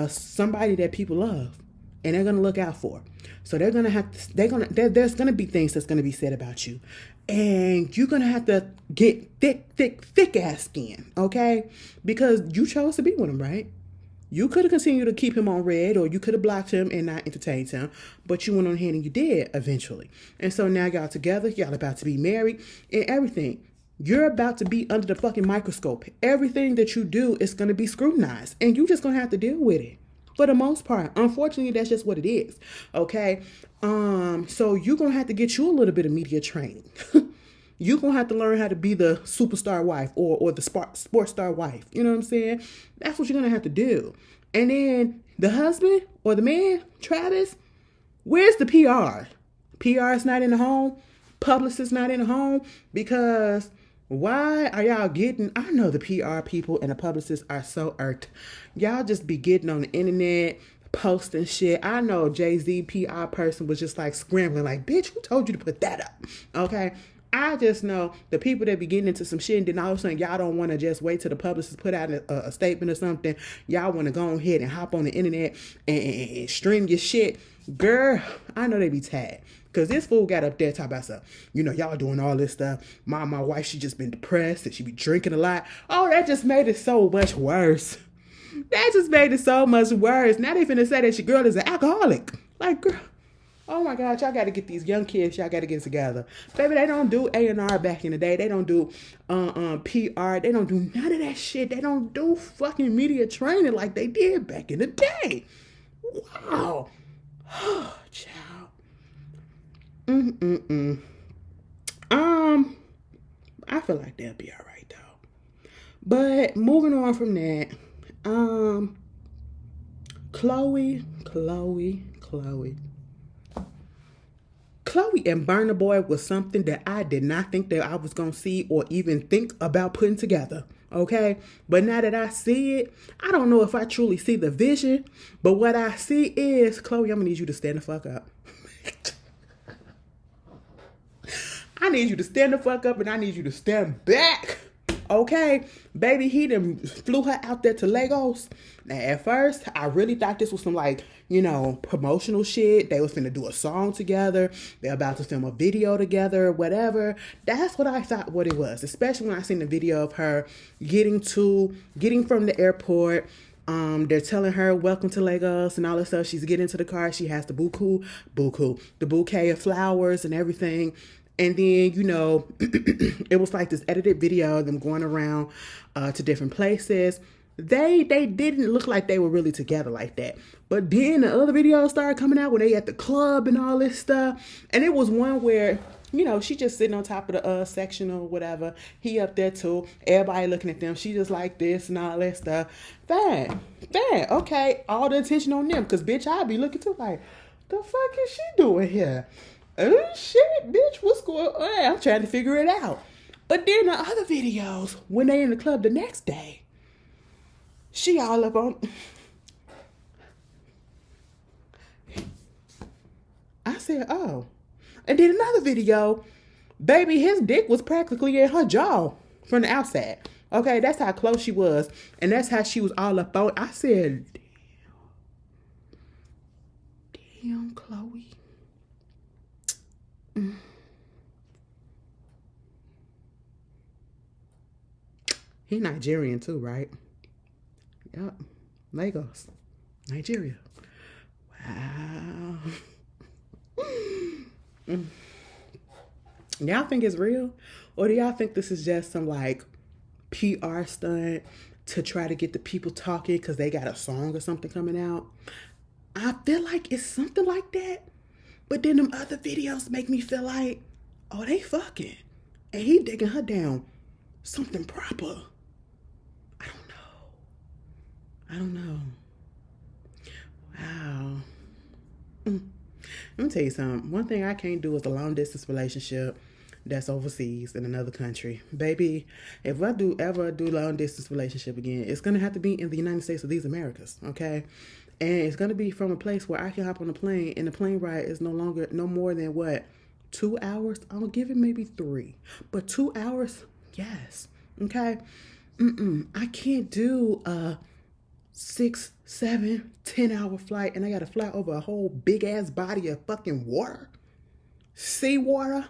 somebody that people love and they're gonna look out for. So there's gonna be things that's gonna be said about you. And you're gonna have to get thick ass skin, okay? Because you chose to be with him, right? You could have continued to keep him on red, or you could have blocked him and not entertained him, but you went on ahead and you did eventually. And so now y'all together, y'all about to be married and everything. You're about to be under the fucking microscope. Everything that you do is going to be scrutinized, and you just going to have to deal with it for the most part. Unfortunately, that's just what it is. Okay. So you're going to have to get you a little bit of media training. You're going to have to learn how to be the superstar wife or the sports star wife. You know what I'm saying? That's what you're going to have to do. And then the husband or the man, Travis, where's the PR? PR is not in the home. Publicist not in the home. Because why are y'all getting, I know the PR people and the publicists are so irked. Y'all just be getting on the internet, posting shit. I know Jay-Z PR person was just like scrambling like, bitch, who told you to put that up? Okay. I just know the people that be getting into some shit and then all of a sudden y'all don't want to just wait till the publicist put out a statement or something. Y'all want to go ahead and hop on the internet and stream your shit. Girl, I know they be tagged. Because this fool got up there talking about stuff. You know, y'all doing all this stuff. My wife, she just been depressed and she be drinking a lot. Oh, that just made it so much worse. That just made it so much worse. Now they finna say that your girl is an alcoholic. Like, girl, oh my God, y'all got to get these young kids. Y'all got to get together. Baby, they don't do A&R back in the day. They don't do PR. They don't do none of that shit. They don't do fucking media training like they did back in the day. Wow. Oh, child. I feel like they'll be all right though. But moving on from that, Chloe and Burna Boy was something that I did not think that I was gonna see or even think about putting together. Okay, but now that I see it, I don't know if I truly see the vision, but what I see is, Chloe, I'm gonna need you to stand the fuck up. I need you to stand the fuck up and I need you to stand back. Okay, baby, he done flew her out there to Lagos. Now, at first, I really thought this was some promotional shit. They was finna do a song together. They're about to film a video together, whatever. That's what I thought what it was, especially when I seen the video of her getting from the airport. They're telling her, welcome to Lagos and all this stuff. She's getting into the car. She has the the bouquet of flowers and everything. And then, it was like this edited video of them going around to different places. They didn't look like they were really together like that. But then the other videos started coming out when they at the club and all this stuff. And it was one where, she just sitting on top of the section or whatever. He up there too. Everybody looking at them. She just like this and all that stuff. Fine. Okay. All the attention on them. Because, bitch, I'd be looking too like, the fuck is she doing here? Oh, shit, bitch, what's going on? I'm trying to figure it out. But then the other videos, when they in the club the next day, she all up on... I said, oh. And then another video, baby, his dick was practically in her jaw from the outside. Okay, that's how close she was. And that's how she was all up on... I said, damn, Chloe. He Nigerian too, right? Yep. Lagos, Nigeria. Wow. Y'all think it's real? Or do y'all think this is just some PR stunt to try to get the people talking because they got a song or something coming out? I feel like it's something like that. But then them other videos make me feel like, oh, they fucking. And he digging her down something proper. I don't know. Wow. Let me tell you something. One thing I can't do is a long distance relationship. that's overseas in another country. Baby, if I do ever do long distance relationship again, it's gonna have to be in the United States of these Americas, okay? And it's gonna be from a place where I can hop on a plane and the plane ride is no more than what, 2 hours? I'll give it maybe 3. But 2 hours, yes. Okay? I can't do a 6, 7, 10 hour flight and I gotta fly over a whole big ass body of fucking water. Sea water,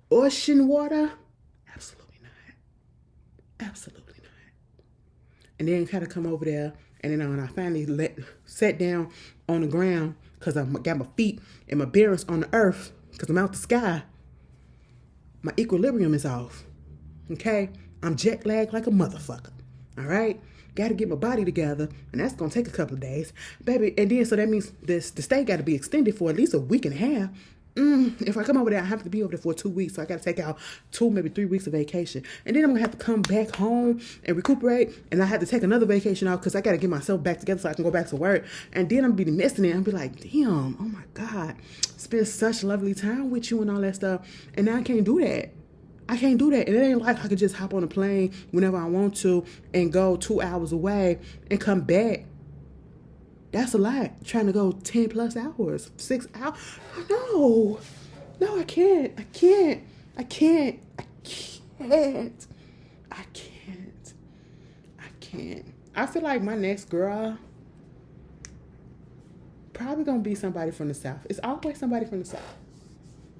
ocean water. Absolutely not. Absolutely not. And then kind of come over there, and then when I finally sat down on the ground, because I got my feet and my bearings on the earth, because I'm out the sky, my equilibrium is off. Okay? I'm jet lagged like a motherfucker. All right? Got to get my body together, and that's going to take a couple of days. Baby, and then so that means the stay got to be extended for at least a week and a half. If I come over there, I have to be over there for 2 weeks. So I got to take out 2, maybe 3 weeks of vacation. And then I'm going to have to come back home and recuperate. And I have to take another vacation out because I got to get myself back together so I can go back to work. And then I'm going to be missing it. I'm be like, damn, oh my God. Spend such lovely time with you and all that stuff. And now I can't do that. I can't do that. And it ain't like I could just hop on a plane whenever I want to and go 2 hours away and come back. That's a lot. Trying to go 10 plus hours, 6 hours. No, I can't. I can't. I feel like my next girl probably gonna be somebody from the South. It's always somebody from the South.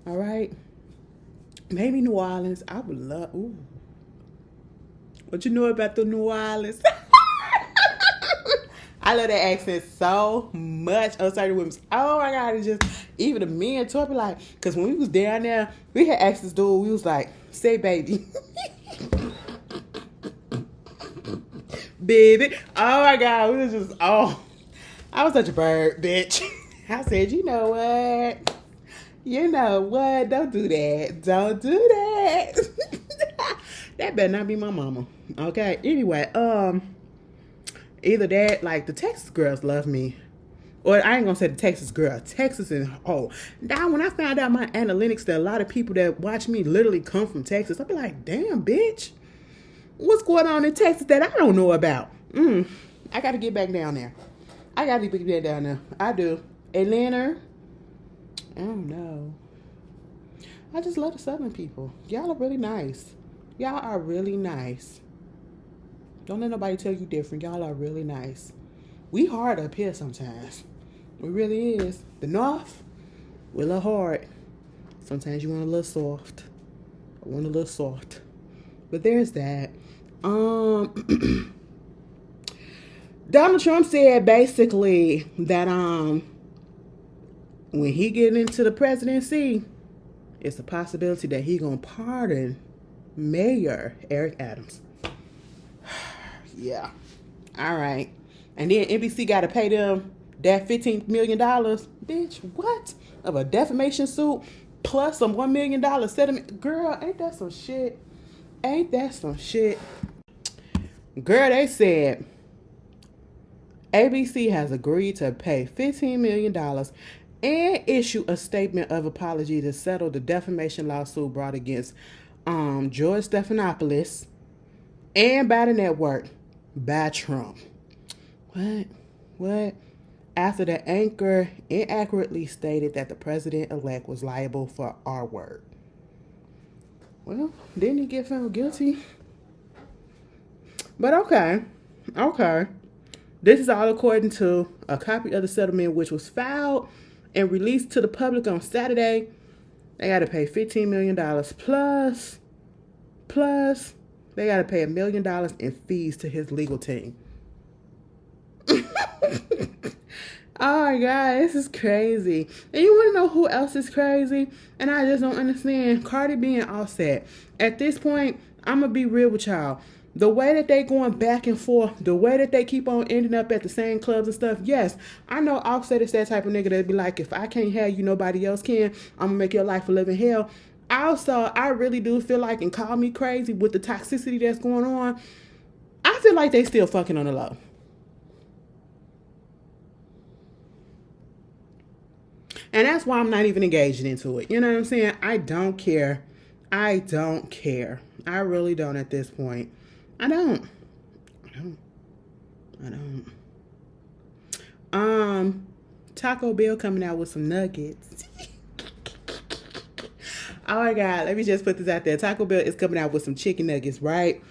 All right. Maybe New Orleans. I would love. Ooh. What you know about the New Orleans? I love that accent so much on certain women. Oh my God, it's just, even the men too, I be like, because when we was down there, we had asked this dude, we was like, say baby. Baby. Oh my God, we was just, I was such a bird, bitch. I said, you know what? Don't do that. Don't do that. That better not be my mama. Okay, anyway, either that, like the Texas girls love me. Or I ain't gonna say the Texas girl. Texas and now when I found out my analytics that a lot of people that watch me literally come from Texas, I'll be like, damn, bitch. What's going on in Texas that I don't know about? I gotta get back down there. I do. Atlanta. I don't know. I just love the Southern people. Y'all are really nice. Y'all are really nice. Don't let nobody tell you different. Y'all are really nice. We hard up here sometimes. It really is. The North, we're a little hard. Sometimes you want a little soft. I want a little soft. But there's that. Donald Trump said basically that when he get into the presidency, it's a possibility that he gonna pardon Mayor Eric Adams. Yeah. All right. And then NBC got to pay them that $15 million. Bitch, what? Of a defamation suit plus some $1 million settlement. Girl, ain't that some shit? Girl, they said ABC has agreed to pay $15 million and issue a statement of apology to settle the defamation lawsuit brought against George Stephanopoulos and by the network by Trump. What? After the anchor inaccurately stated that the president-elect was liable for our word. Well, didn't he get found guilty? But okay. This is all according to a copy of the settlement, which was filed and released to the public on Saturday. They got to pay $15 million plus they got to pay $1 million in fees to his legal team. Oh my God, this is crazy. And you want to know who else is crazy? And I just don't understand. Cardi B and Offset. At this point, I'm going to be real with y'all. The way that they going back and forth, the way that they keep on ending up at the same clubs and stuff, yes, I know Offset is that type of nigga that'd be like, if I can't have you, nobody else can. I'm going to make your life a living hell. Also, I really do feel like, and call me crazy with the toxicity that's going on, I feel like they still fucking on the low. And that's why I'm not even engaging into it. You know what I'm saying? I don't care I don't care. I really don't at this point. I don't. I don't. I don't. Taco Bell coming out with some nuggets. Oh my God, let me just put this out there. Taco Bell is coming out with some chicken nuggets, right?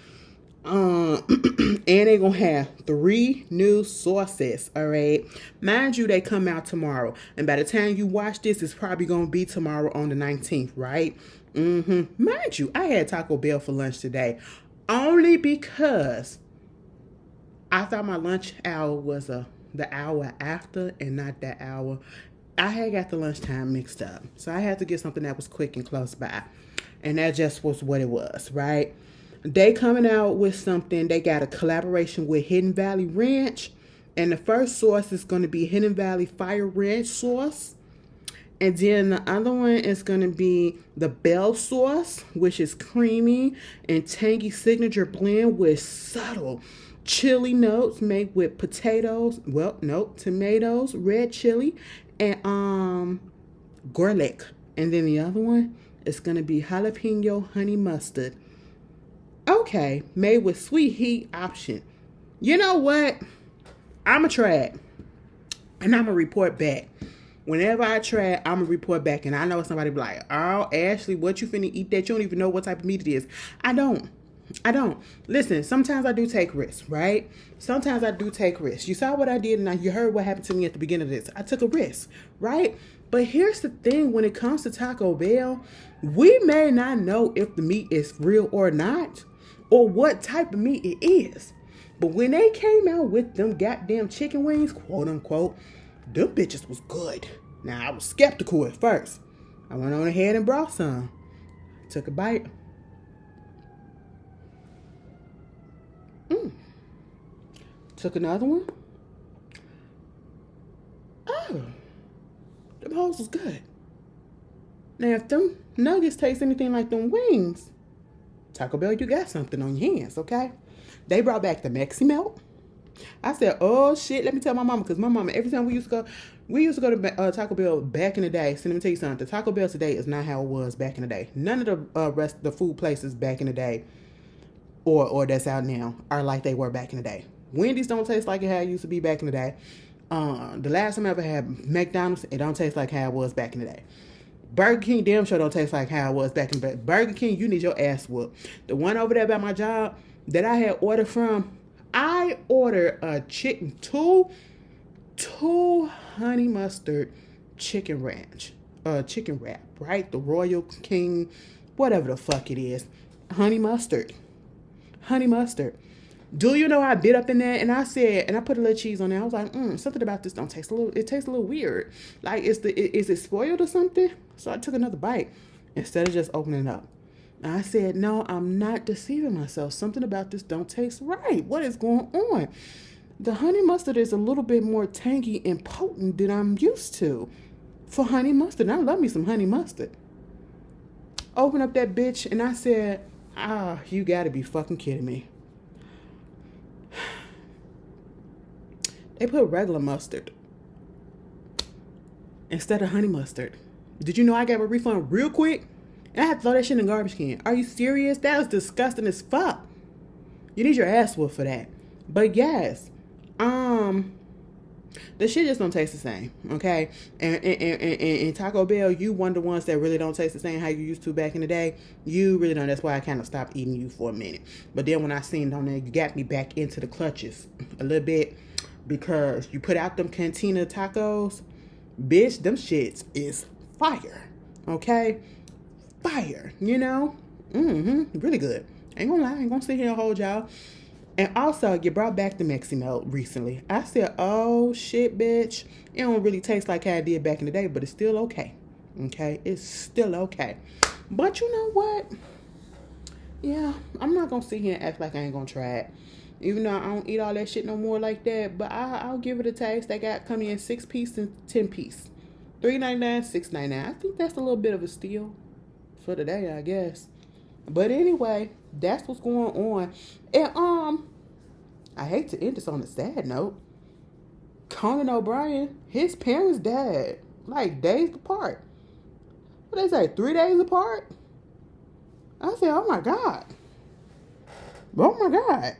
And they're gonna have 3 new sauces. All right, mind you, they come out tomorrow, and by the time you watch this, it's probably gonna be tomorrow on the 19th, right? Mind you, I had Taco Bell for lunch today, only because I thought my lunch hour was the hour after and not that hour. I had got the lunchtime mixed up, so I had to get something that was quick and close by, and that just was what it was, right? They coming out with something. They got a collaboration with Hidden Valley Ranch, and the first sauce is going to be Hidden Valley Fire Ranch sauce, and then the other one is going to be the Bell sauce, which is creamy and tangy signature blend with subtle chili notes made with potatoes. Well, no, tomatoes, red chili, and garlic. And then the other one is going to be jalapeno honey mustard. Okay, made with sweet heat option. You know what? I'm going to try it. And I'm going to report back. Whenever I try it, I'm going to report back. And I know somebody be like, oh, Ashley, what you finna eat that? You don't even know what type of meat it is. I don't. Listen, sometimes I do take risks, right? Sometimes I do take risks. You saw what I did, and you heard what happened to me at the beginning of this. I took a risk, right? But here's the thing. When it comes to Taco Bell, we may not know if the meat is real or not, or what type of meat it is. But when they came out with them goddamn chicken wings, quote unquote, them bitches was good. Now, I was skeptical at first. I went on ahead and brought some. Took a bite. Took another one. Oh, them hoes was good. Now, if them nuggets taste anything like them wings, Taco Bell, you got something on your hands, okay? They brought back the Mexi Melt. I said, oh shit, let me tell my mama, because my mama, every time we used to go to Taco Bell back in the day. So let me tell you something. The Taco Bell today is not how it was back in the day. None of the rest of the food places back in the day, or that's out now, are like they were back in the day. Wendy's don't taste like it how it used to be back in the day. The last time I ever had McDonald's, it don't taste like how it was back in the day. Burger King damn sure don't taste like how it was back in the day. Burger King, you need your ass whooped. The one over there by my job that I had ordered from, I ordered a chicken, two honey mustard chicken wrap, right? The Royal King, whatever the fuck it is. Honey mustard. Do you know I bit up in that, and I said, and I put a little cheese on there. I was like, something about this don't taste it tastes a little weird. Like, is it spoiled or something? So I took another bite instead of just opening it up. And I said, no, I'm not deceiving myself. Something about this don't taste right. What is going on? The honey mustard is a little bit more tangy and potent than I'm used to for honey mustard. And I love me some honey mustard. Open up that bitch, and I said, you gotta be fucking kidding me. They put regular mustard instead of honey mustard. Did you know I got a refund real quick? And I had to throw that shit in the garbage can. Are you serious? That was disgusting as fuck. You need your ass whooped for that. But yes, the shit just don't taste the same, okay? And Taco Bell, you one of the ones that really don't taste the same how you used to back in the day. You really don't. That's why I kind of stopped eating you for a minute. But then when I seen it on there, you got me back into the clutches a little bit, because you put out them cantina tacos. Bitch, them shits is fire, okay? Fire, you know? Really good. Ain't gonna lie, ain't gonna sit here and hold y'all. And also, you brought back the Mexi Melt recently. I said, oh shit, bitch. It don't really taste like how it did back in the day, but it's still okay. Okay? It's still okay. But you know what? Yeah, I'm not gonna sit here and act like I ain't gonna try it. Even though I don't eat all that shit no more like that, but I'll give it a taste. They got coming in 6-piece and 10-piece. $3.99, $6.99. I think that's a little bit of a steal for today, I guess. But anyway, that's what's going on. And I hate to end this on a sad note. Conan O'Brien, his parents died like days apart. What they say, 3 days apart? I said, oh my God. Oh my God.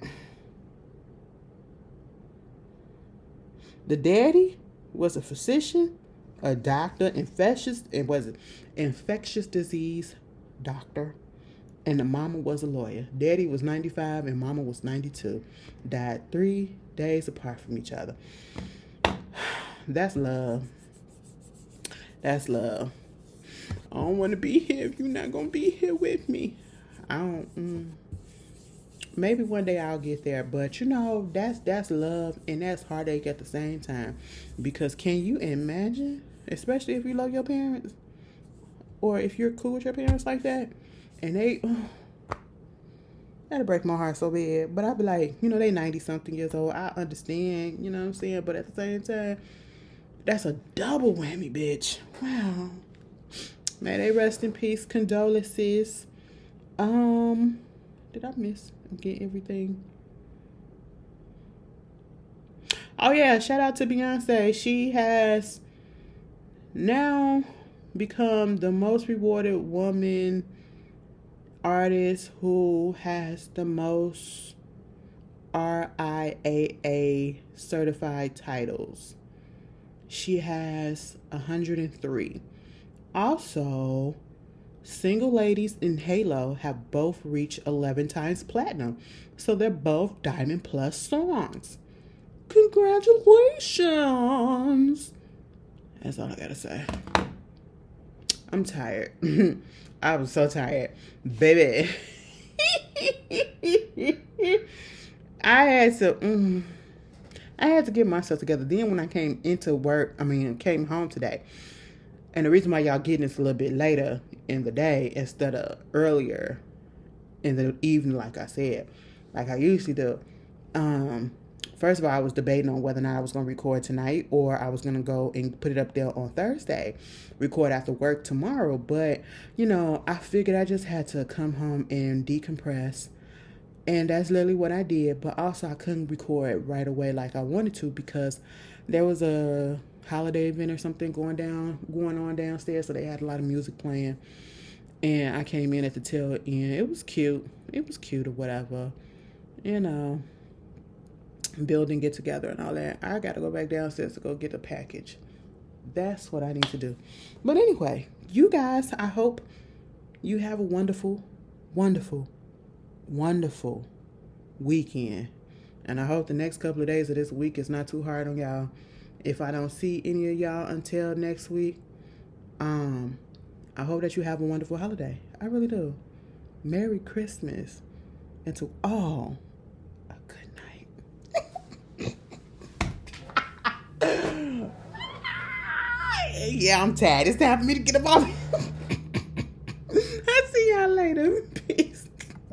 The daddy was a physician, a doctor, infectious disease doctor, and the mama was a lawyer. Daddy was 95 and mama was 92. Died 3 days apart from each other. That's love. That's love. I don't want to be here if you're not going to be here with me. I don't, maybe one day I'll get there, but you know, that's love and that's heartache at the same time. Because can you imagine, especially if you love your parents, or if you're cool with your parents like that, and that'd break my heart so bad. But I'd be like, you know, they 90 something years old. I understand, you know what I'm saying? But at the same time, that's a double whammy, bitch. Wow. May they rest in peace. Condolences. Did I miss get everything? Oh yeah, shout out to Beyonce. She has now become the most rewarded woman artist who has the most RIAA certified titles. She has 103. Also, Single Ladies and Halo have both reached 11 times platinum. So they're both Diamond Plus songs. Congratulations! That's all I gotta say. I'm tired. I was so tired. Baby. I had to get myself together. Then when I came came home today. And the reason why y'all getting this a little bit later in the day instead of earlier in the evening, like I said, like I usually do. First of all, I was debating on whether or not I was going to record tonight or I was going to go and put it up there on Thursday, record after work tomorrow. But, you know, I figured I just had to come home and decompress. And that's literally what I did. But also I couldn't record right away like I wanted to because there was a holiday event or something going on downstairs, so they had a lot of music playing, and I came in at the tail end. It was cute or whatever, you know, building get together and all that. I gotta go back downstairs to go get a package. That's what I need to do. But anyway, you guys, I hope you have a wonderful weekend, and I hope the next couple of days of this week is not too hard on y'all. If I don't see any of y'all until next week, I hope that you have a wonderful holiday. I really do. Merry Christmas. And to all, a good night. Yeah, I'm tired. It's time for me to get up off. I'll see y'all later.